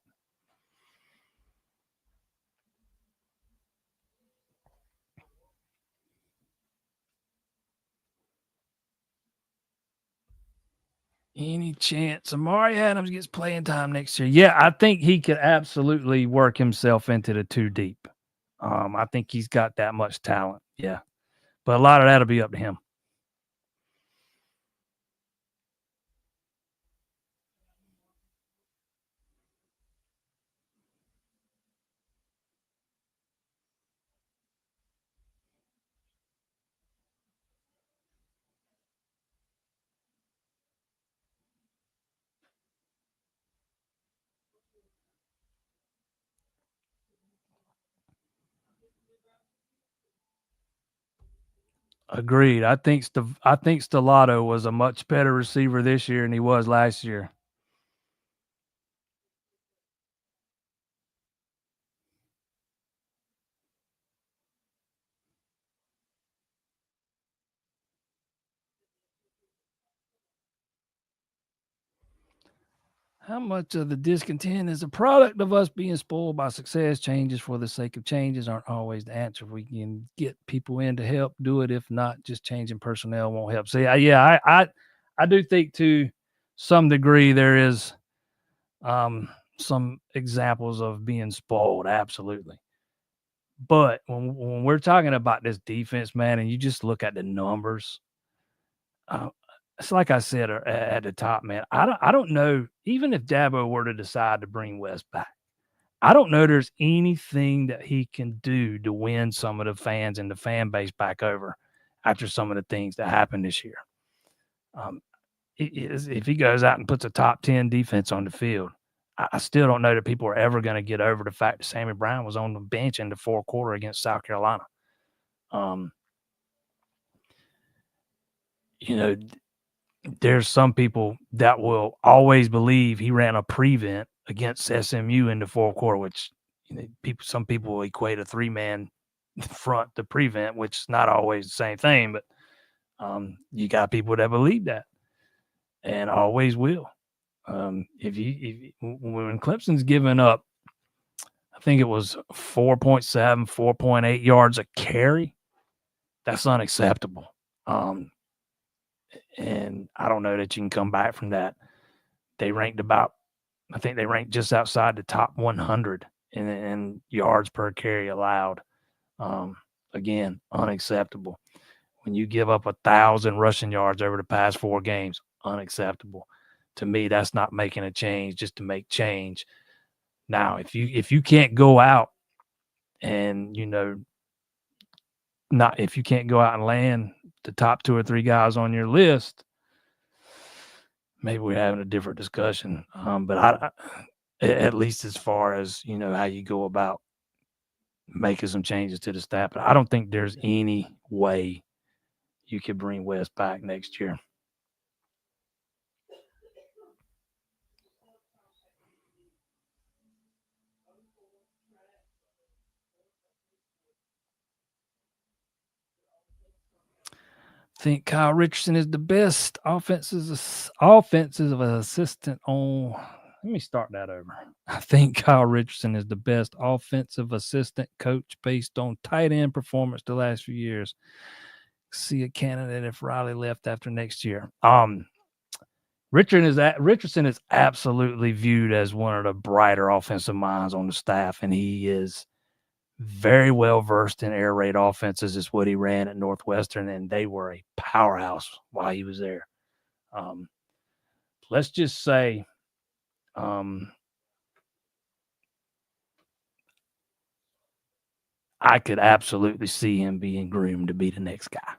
Any chance Amari Adams gets playing time next year? Yeah, I think he could absolutely work himself into the 2 deep. I think he's got that much talent. Yeah. But a lot of that'll be up to him. Agreed. I think Stellato was a much better receiver this year than he was last year. How much of the discontent is a product of us being spoiled by success? Changes for the sake of changes aren't always the answer. We can get people in to help do it. If not, just changing personnel won't help. So I do think to some degree there is some examples of being spoiled. Absolutely. But when we're talking about this defense, man, and you just look at the numbers, it's like I said at the top, man. I don't know, even if Dabo were to decide to bring West back, I don't know there's anything that he can do to win some of the fans and the fan base back over after some of the things that happened this year. If he goes out and puts a top 10 defense on the field, I still don't know that people are ever going to get over the fact that Sammy Brown was on the bench in the 4th quarter against South Carolina. there's some people that will always believe he ran a prevent against SMU in the fourth quarter, which some people will equate a 3-man front to prevent, which is not always the same thing. But you got people that believe that, and always will. If when Clemson's given up, I think it was 4.7, 4.8 yards a carry, that's unacceptable. And I don't know that you can come back from that. I think they ranked just outside the top 100 in yards per carry allowed. Again, unacceptable. When you give up 1,000 rushing yards over the past 4 games, unacceptable. To me, that's not making a change just to make change. Now, if you can't go out and if you can't go out and land the top 2 or 3 guys on your list, maybe we're having a different discussion. But I at least as far as how you go about making some changes to the staff, but I don't think there's any way you could bring West back next year. I think Kyle Richardson is the best offensive assistant on. Let me start that over. I think Kyle Richardson is the best offensive assistant coach based on tight end performance the last few years. See a candidate if Riley left after next year. Richardson is absolutely viewed as one of the brighter offensive minds on the staff, and he is very well versed in air raid offenses. Is what he ran at Northwestern, and they were a powerhouse while he was there. Let's just say, I could absolutely see him being groomed to be the next guy.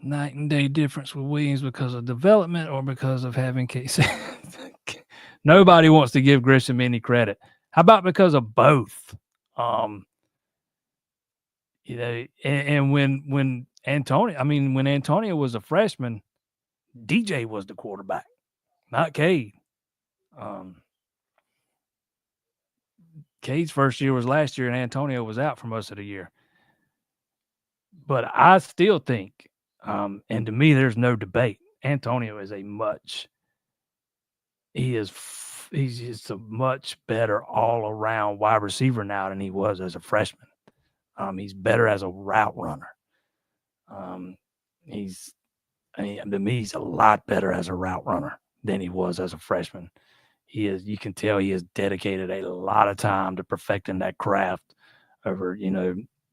Night and day difference with Williams because of development or because of having Casey. Nobody wants to give Grisham any credit. How about because of both? And when Antonio was a freshman, DJ was the quarterback, not Cade. Cade's first year was last year, and Antonio was out for most of the year. But I still think, and to me, there's no debate. Antonio is he's just a much better all-around wide receiver now than he was as a freshman. He's better as a route runner. To me, he's a lot better as a route runner than he was as a freshman. You can tell he has dedicated a lot of time to perfecting that craft over,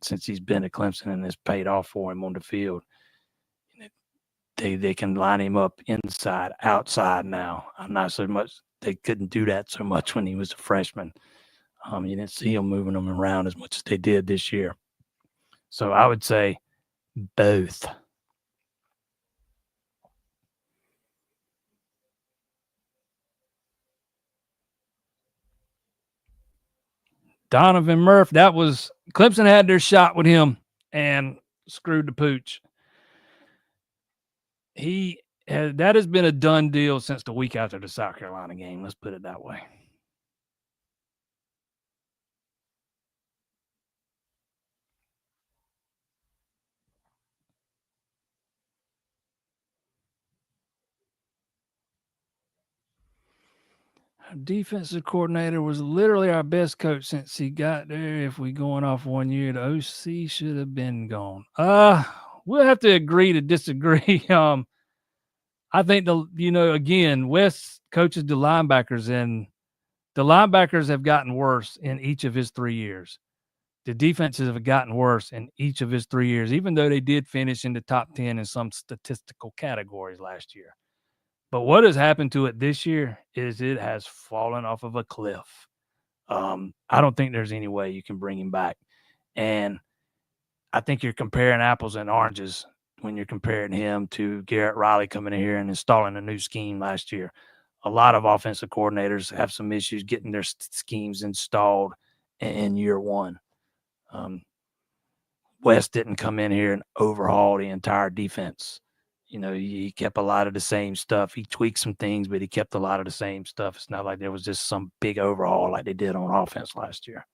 since he's been at Clemson, and it's paid off for him on the field. They can line him up inside, outside now. They couldn't do that so much when he was a freshman. You didn't see him moving them around as much as they did this year. So I would say both. Donovan Murph, Clemson had their shot with him and screwed the pooch. That has been a done deal since the week after the South Carolina game. Let's put it that way. Our defensive coordinator was literally our best coach since he got there. If we going off 1 year, the OC should have been gone. We'll have to agree to disagree. I think again, Wes coaches the linebackers, and the linebackers have gotten worse in each of his 3 years. The defenses have gotten worse in each of his 3 years, even though they did finish in the top 10 in some statistical categories last year. But what has happened to it this year is it has fallen off of a cliff. I don't think there's any way you can bring him back. And I think you're comparing apples and oranges when you're comparing him to Garrett Riley coming in here and installing a new scheme last year. A lot of offensive coordinators have some issues getting their schemes installed in year one. West didn't come in here and overhaul the entire defense. He kept a lot of the same stuff. He tweaked some things, but he kept a lot of the same stuff. It's not like there was just some big overhaul like they did on offense last year.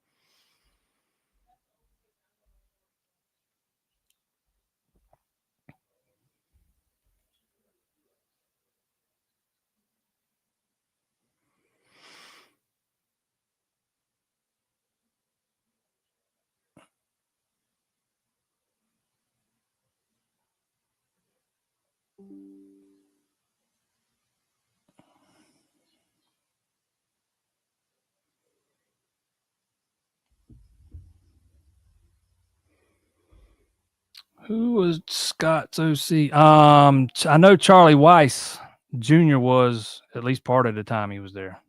Who was Scott's OC? I know Charlie Weiss Jr. was at least part of the time he was there.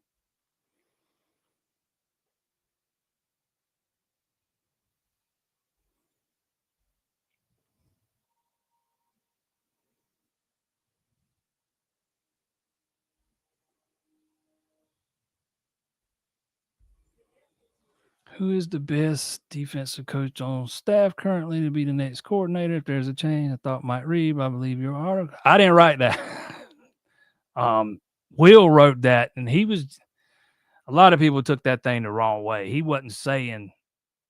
Who is the best defensive coach on staff currently to be the next coordinator? If there's a change, I thought might read. I believe your article. I didn't write that. Will wrote that, and he was. A lot of people took that thing the wrong way. He wasn't saying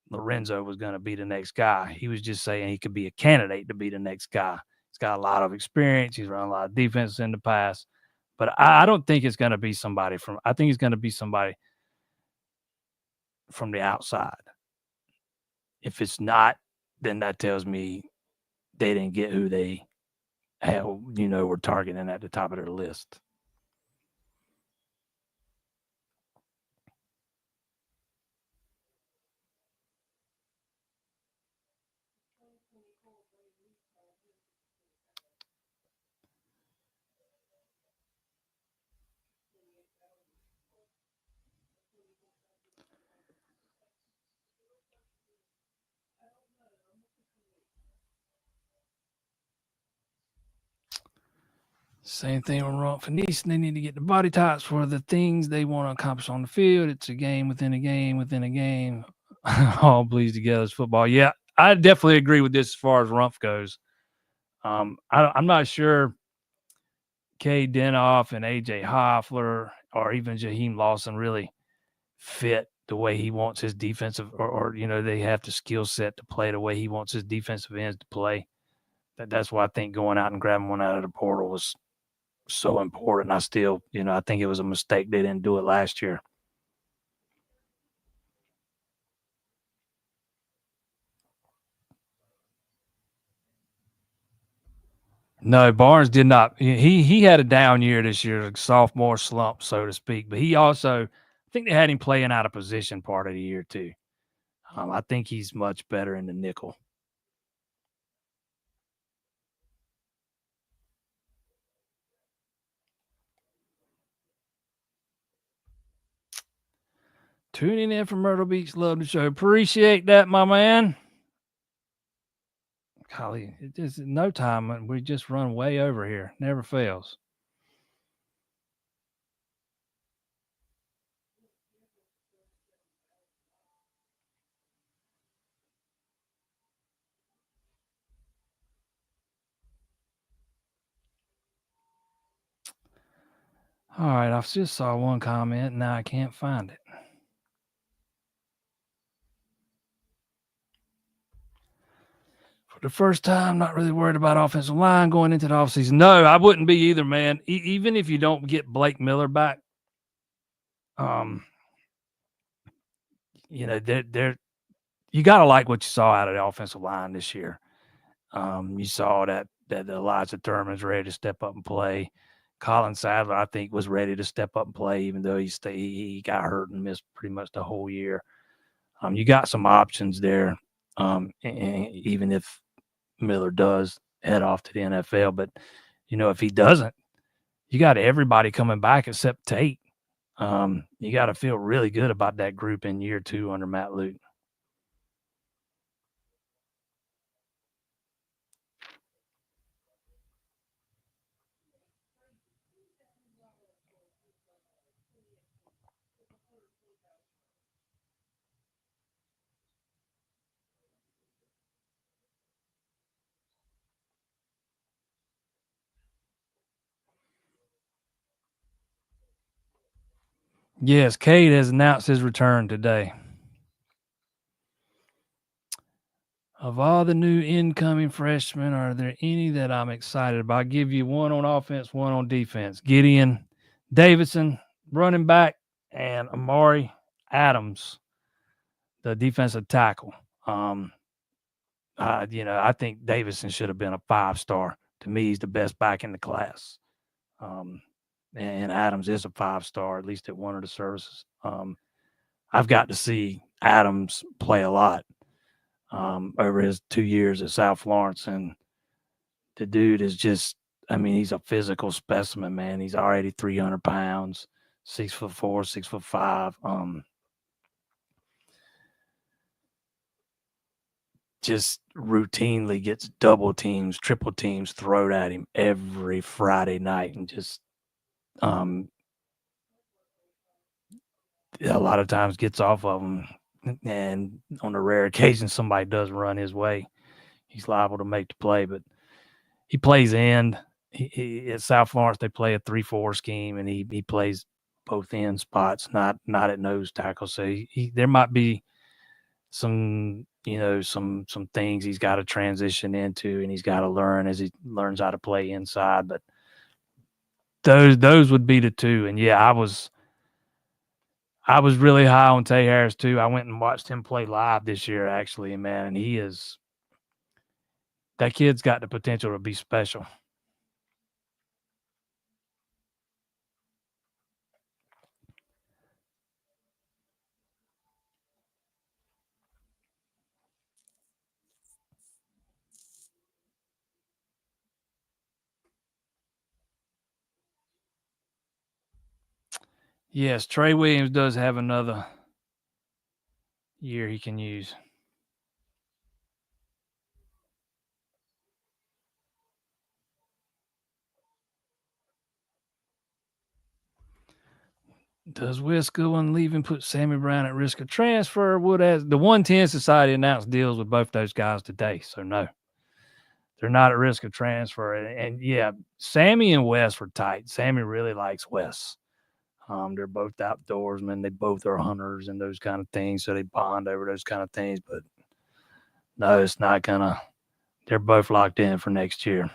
Lorenzo was going to be the next guy. He was just saying he could be a candidate to be the next guy. He's got a lot of experience. He's run a lot of defense in the past, but I don't think it's going to be somebody from. I think it's going to be somebody from the outside. If it's not, then that tells me they didn't get who they had, were targeting at the top of their list. Same thing with Rump and Neeson. They need to get the body types for the things they want to accomplish on the field. It's a game within a game within a game. All bleeds together as football. Yeah, I definitely agree with this as far as Rump goes. I'm not sure Cade Denoff and AJ Hoffler or even Jaheim Lawson really fit the way he wants his defensive or they have the skill set to play the way he wants his defensive ends to play. That's why I think going out and grabbing one out of the portal was so important. I still, I think it was a mistake they didn't do it last year. No, Barnes did not. He had a down year this year, a sophomore slump, so to speak. But he also, I think they had him playing out of position part of the year too. I think he's much better in the nickel. Tuning in from Myrtle Beach, love the show. Appreciate that, my man. Golly, it just no time. We just run way over here. Never fails. All right, I just saw one comment. Now I can't find it. For the first time, not really worried about offensive line going into the offseason. No, I wouldn't be either, man. Even if you don't get Blake Miller back, they're you got to like what you saw out of the offensive line this year. You saw that Elijah Thurman's ready to step up and play. Colin Sadler, I think, was ready to step up and play, even though he got hurt and missed pretty much the whole year. You got some options there, and even if Miller does head off to the NFL. But, if he doesn't, you got everybody coming back except Tate. You got to feel really good about that group in year 2 under Matt Luke. Yes, Cade has announced his return today. Of all the new incoming freshmen, are there any that I'm excited about? I'll give you one on offense, one on defense. Gideon Davidson, running back, and Amari Adams, the defensive tackle. I think Davidson should have been a 5-star. To me, he's the best back in the class. And Adams is a 5-star, at least at one of the services. I've got to see Adams play a lot over his 2 years at South Florence, and the dude is just, he's a physical specimen, man. He's already 300 pounds, 6'4", 6'5". Just routinely gets double teams, triple teams thrown at him every Friday night, and just a lot of times gets off of him. And on a rare occasion, somebody does run his way, he's liable to make the play. But he plays end. At South Florence, they play a 3-4 scheme, and he plays both end spots, not at nose tackle. So there might be some things he's got to transition into, and he's got to learn as he learns how to play inside. But those would be the two. And yeah, I was really high on Tay Harris too. I went and watched him play live this year, actually, man, and that kid's got the potential to be special. Yes, Trey Williams does have another year he can use. Does Wisco leaving put Sammy Brown at risk of transfer? As the 110 Society announced deals with both those guys today, so no, they're not at risk of transfer. And yeah, Sammy and Wes were tight. Sammy really likes Wes. They're both outdoorsmen. They both are hunters and those kind of things, so they bond over those kind of things. But no, it's not gonna. They're both locked in for next year.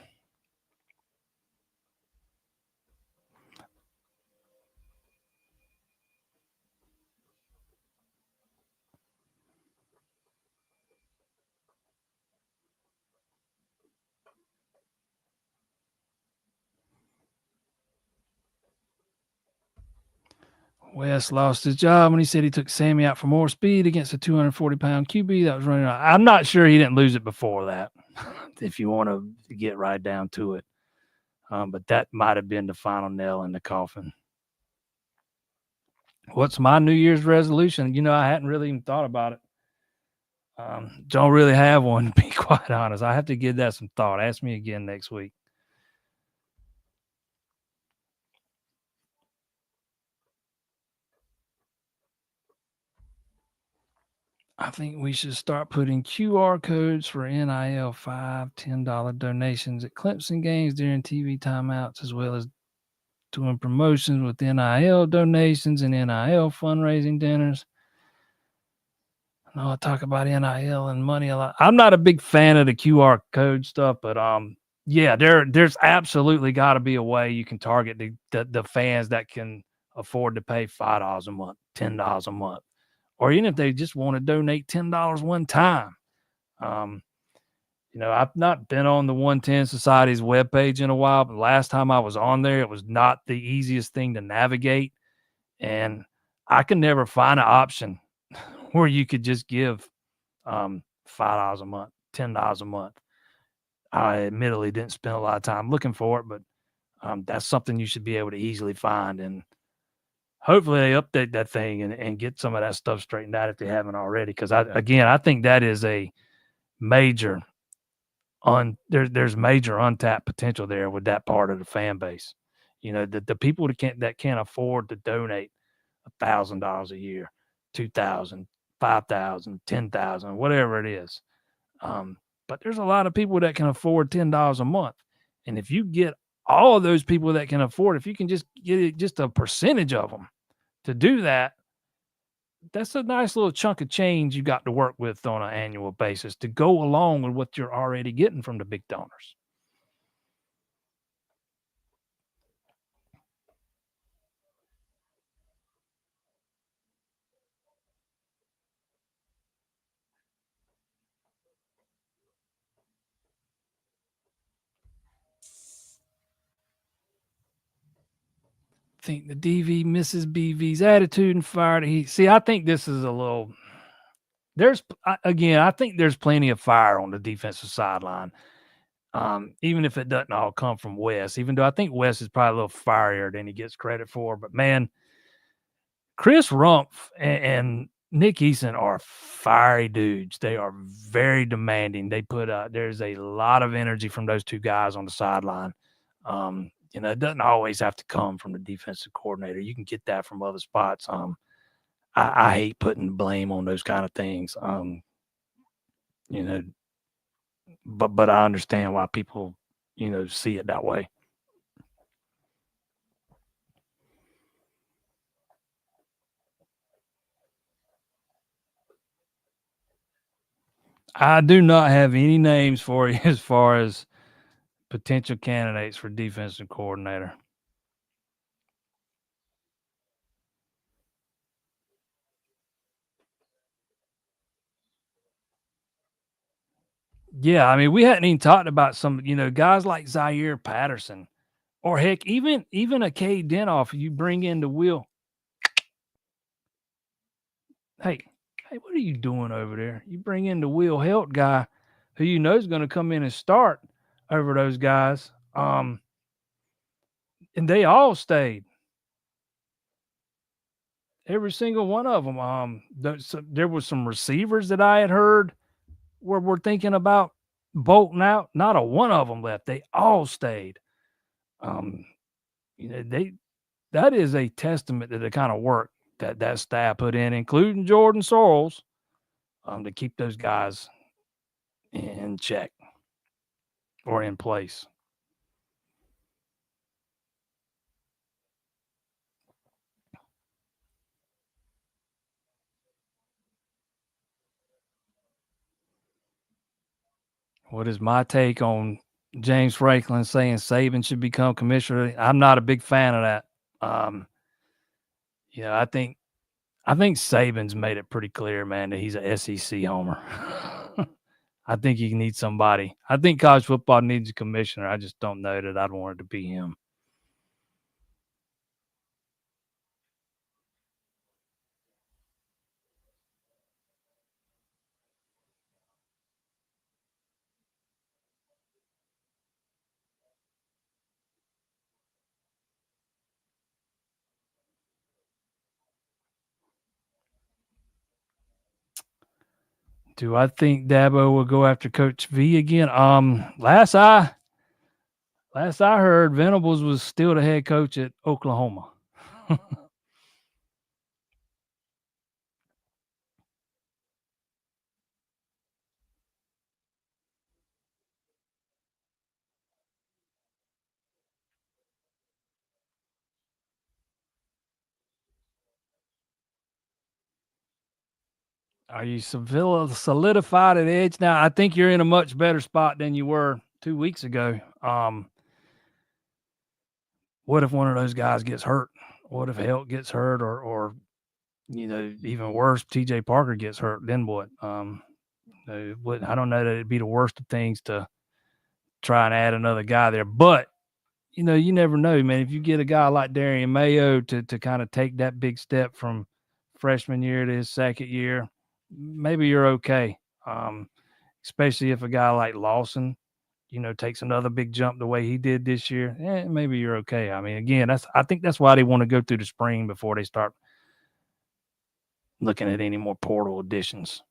Wes lost his job when he said he took Sammy out for more speed against a 240-pound QB that was running out. I'm not sure he didn't lose it before that, if you want to get right down to it. But that might have been the final nail in the coffin. What's my New Year's resolution? I hadn't really even thought about it. Don't really have one, to be quite honest. I have to give that some thought. Ask me again next week. I think we should start putting QR codes for NIL $5, $10 donations at Clemson games during TV timeouts, as well as doing promotions with NIL donations and NIL fundraising dinners. I know I talk about NIL and money a lot. I'm not a big fan of the QR code stuff, but yeah, there's absolutely got to be a way you can target the fans that can afford to pay $5 a month, $10 a month, or even if they just want to donate $10 one time. I've not been on the 110 Society's webpage in a while, but last time I was on there, it was not the easiest thing to navigate. And I can never find an option where you could just give $5 a month, $10 a month. I admittedly didn't spend a lot of time looking for it, but that's something you should be able to easily find. And hopefully they update that thing and get some of that stuff straightened out if they haven't already. Because I think that is a major there's major untapped potential there with that part of the fan base. The people that can't afford to donate $1,000 a year, 2,000, 5,000, 10,000, whatever it is. But there's a lot of people that can afford $10 a month. And if you get all of those people that can afford, if you can just get it, just a percentage of them to do that, that's a nice little chunk of change you got to work with on an annual basis to go along with what you're already getting from the big donors. Think the DV misses BV's attitude and fire. I think this is a little. I think there's plenty of fire on the defensive sideline. Even if it doesn't all come from Wes, even though I think Wes is probably a little fierier than he gets credit for. But man, Chris Rumpf and Nick Eason are fiery dudes. They are very demanding. There's a lot of energy from those two guys on the sideline. It doesn't always have to come from the defensive coordinator. You can get that from other spots. I hate putting blame on those kind of things. You know, but I understand why people, see it that way. I do not have any names for you as far as potential candidates for defensive coordinator. Yeah, I mean, we hadn't even talked about some, guys like Zaire Patterson, or heck, even a Cade Denoff. You bring in the Will. Hey, what are you doing over there? You bring in the Will Helt guy, who you know is going to come in and start over those guys. And they all stayed. Every single one of them. There was some receivers that I had heard were thinking about bolting out. Not a one of them left. They all stayed. Um, that is a testament to the kind of work that staff put in, including Jordan Sorrells, to keep those guys in check or in place. What is my take on James Franklin saying Saban should become commissioner? I'm not a big fan of that. I think Saban's made it pretty clear, man, that he's a SEC homer. I think he needs somebody. I think college football needs a commissioner. I just don't know that I'd want it to be him. Do I think Dabo will go after Coach V again? Last I heard, Venables was still the head coach at Oklahoma. Are you solidified at edge now? I think you're in a much better spot than you were 2 weeks ago. What if one of those guys gets hurt? What if Helt gets hurt, or even worse, TJ Parker gets hurt? Then what? I don't know that it'd be the worst of things to try and add another guy there, but you never know, man. If you get a guy like Darian Mayo to kind of take that big step from freshman year to his second year, maybe you're okay. Especially if a guy like Lawson, takes another big jump the way he did this year, maybe you're okay. I mean, again, I think that's why they want to go through the spring before they start looking at any more portal additions.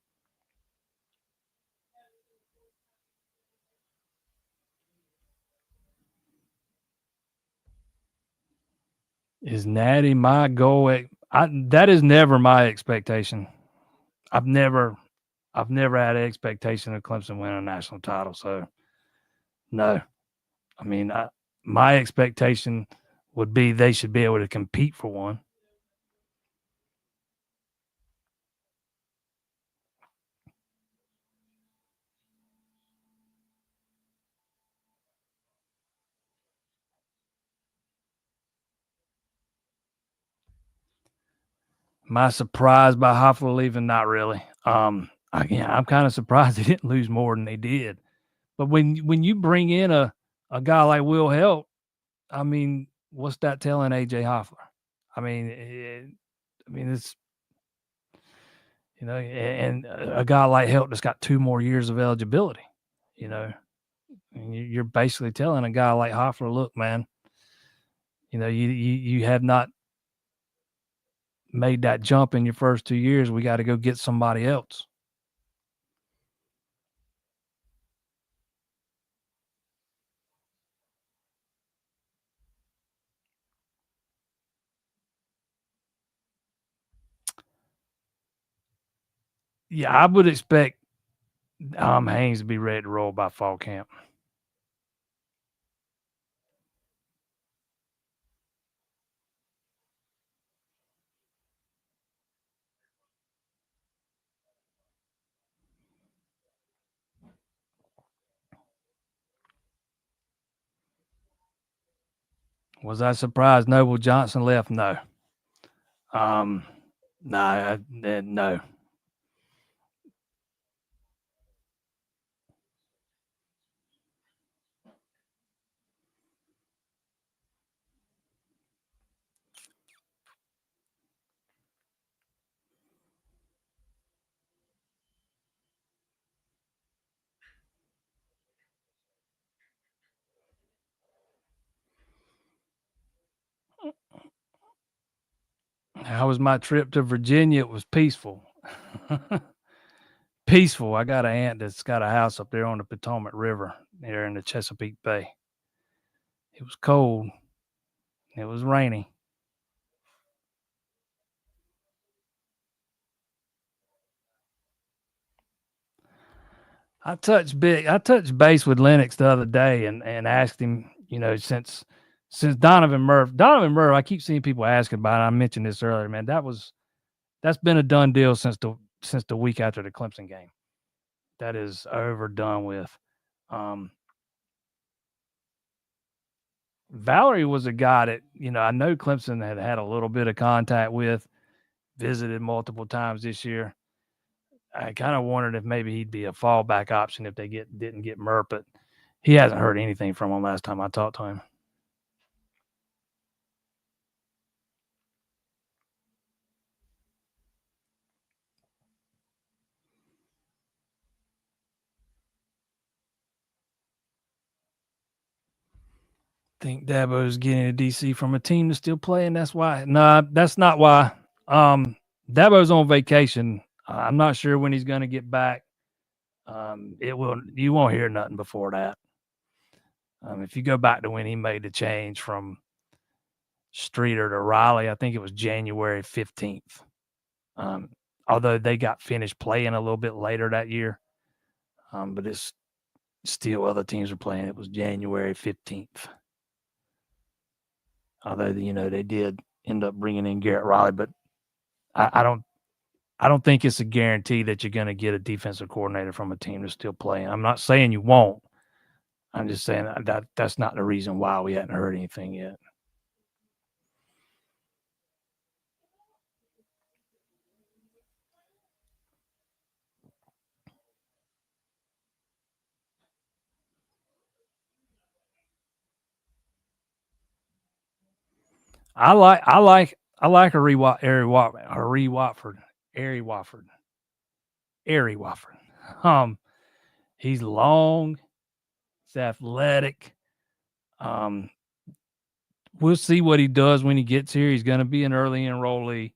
Is Natty my goal? That is never my expectation. I've never had an expectation of Clemson winning a national title. So, no. I mean, my expectation would be they should be able to compete for one. Am I surprised by Hoffler leaving? Not really. Again, I'm kind of surprised they didn't lose more than they did. But when you bring in a guy like Will Helt, I mean, what's that telling AJ Hoffler? I mean, it's and a guy like Helt that's got 2 more years of eligibility. You know, and you're basically telling a guy like Hoffler, look, man, you have not made that jump in your first 2 years. We got to go get somebody else. Yeah, I would expect Haynes to be ready to roll by fall camp. Was I surprised Noble Johnson left? No. No. How was my trip to Virginia? It was peaceful. Peaceful. I got an aunt that's got a house up there on the Potomac River there in the Chesapeake Bay. It was cold. It was rainy. I touched base with Lennox the other day and asked him, since Donovan Murphy, I keep seeing people asking about it. I mentioned this earlier, man. That's been a done deal since the week after the Clemson game. That is overdone with. Valerie was a guy that, I know Clemson had a little bit of contact with, visited multiple times this year. I kind of wondered if maybe he'd be a fallback option if they didn't get Murph, but he hasn't heard anything from him last time I talked to him. Think Dabo's getting to DC from a team that's still playing. That's why. No, that's not why. Dabo's on vacation. I'm not sure when he's going to get back. You won't hear nothing before that. If you go back to when he made the change from Streeter to Riley, I think it was January 15th. Although they got finished playing a little bit later that year, but it's still other teams are playing. It was January 15th. Although they did end up bringing in Garrett Riley, but I don't think it's a guarantee that you're going to get a defensive coordinator from a team that's still playing. I'm not saying you won't. I'm just saying that's not the reason why we hadn't heard anything yet. I like Ari Watford. He's long, he's athletic. We'll see what he does when he gets here. He's going to be an early enrollee.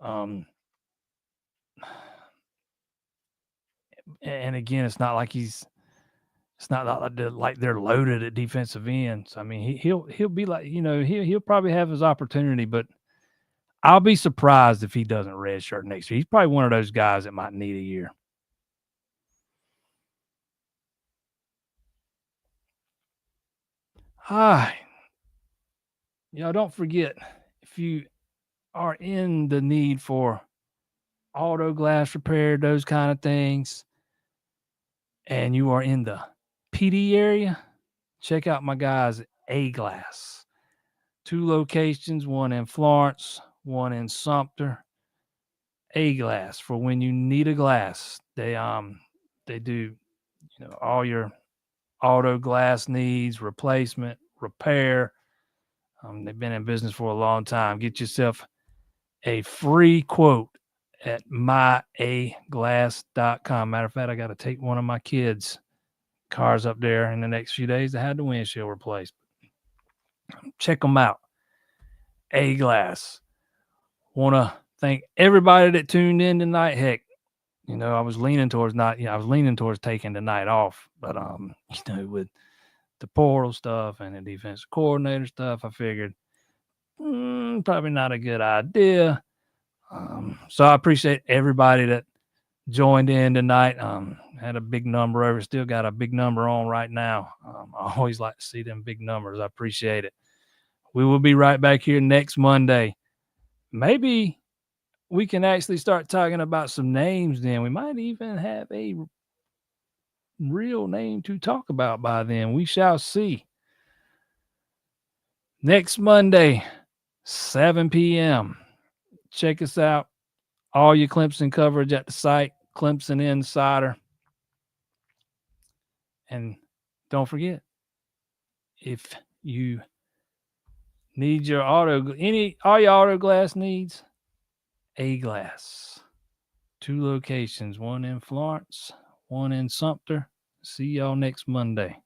And again, it's not like they're loaded at defensive ends. I mean, he'll be like, he'll probably have his opportunity, but I'll be surprised if he doesn't redshirt next year. He's probably one of those guys that might need a year. Don't forget, if you are in the need for auto glass repair, those kind of things, and you are in the PD area, check out my guys at A-Glass. 2 locations, one in Florence, one in Sumter. A-Glass for when you need a glass. They do, all your auto glass needs, replacement, repair. They've been in business for a long time. Get yourself a free quote at myaglass.com. Matter of fact, I got to take one of my kids' cars up there in the next few days that had the windshield replaced. Check them out. A-Glass. Want to thank everybody that tuned in tonight. Heck, I was leaning towards taking the night off, but with the portal stuff and the defensive coordinator stuff, I figured probably not a good idea. So I appreciate everybody that joined in tonight. Had a big number over. Still got a big number on right now. I always like to see them big numbers. I appreciate it. We will be right back here next Monday. Maybe we can actually start talking about some names then. We might even have a real name to talk about by then. We shall see. Next Monday, 7 p.m. Check us out. All your Clemson coverage at the site, Clemson Insider. And don't forget, if you need your all your auto glass needs, A-Glass. 2 locations, one in Florence, one in Sumter. See y'all next Monday.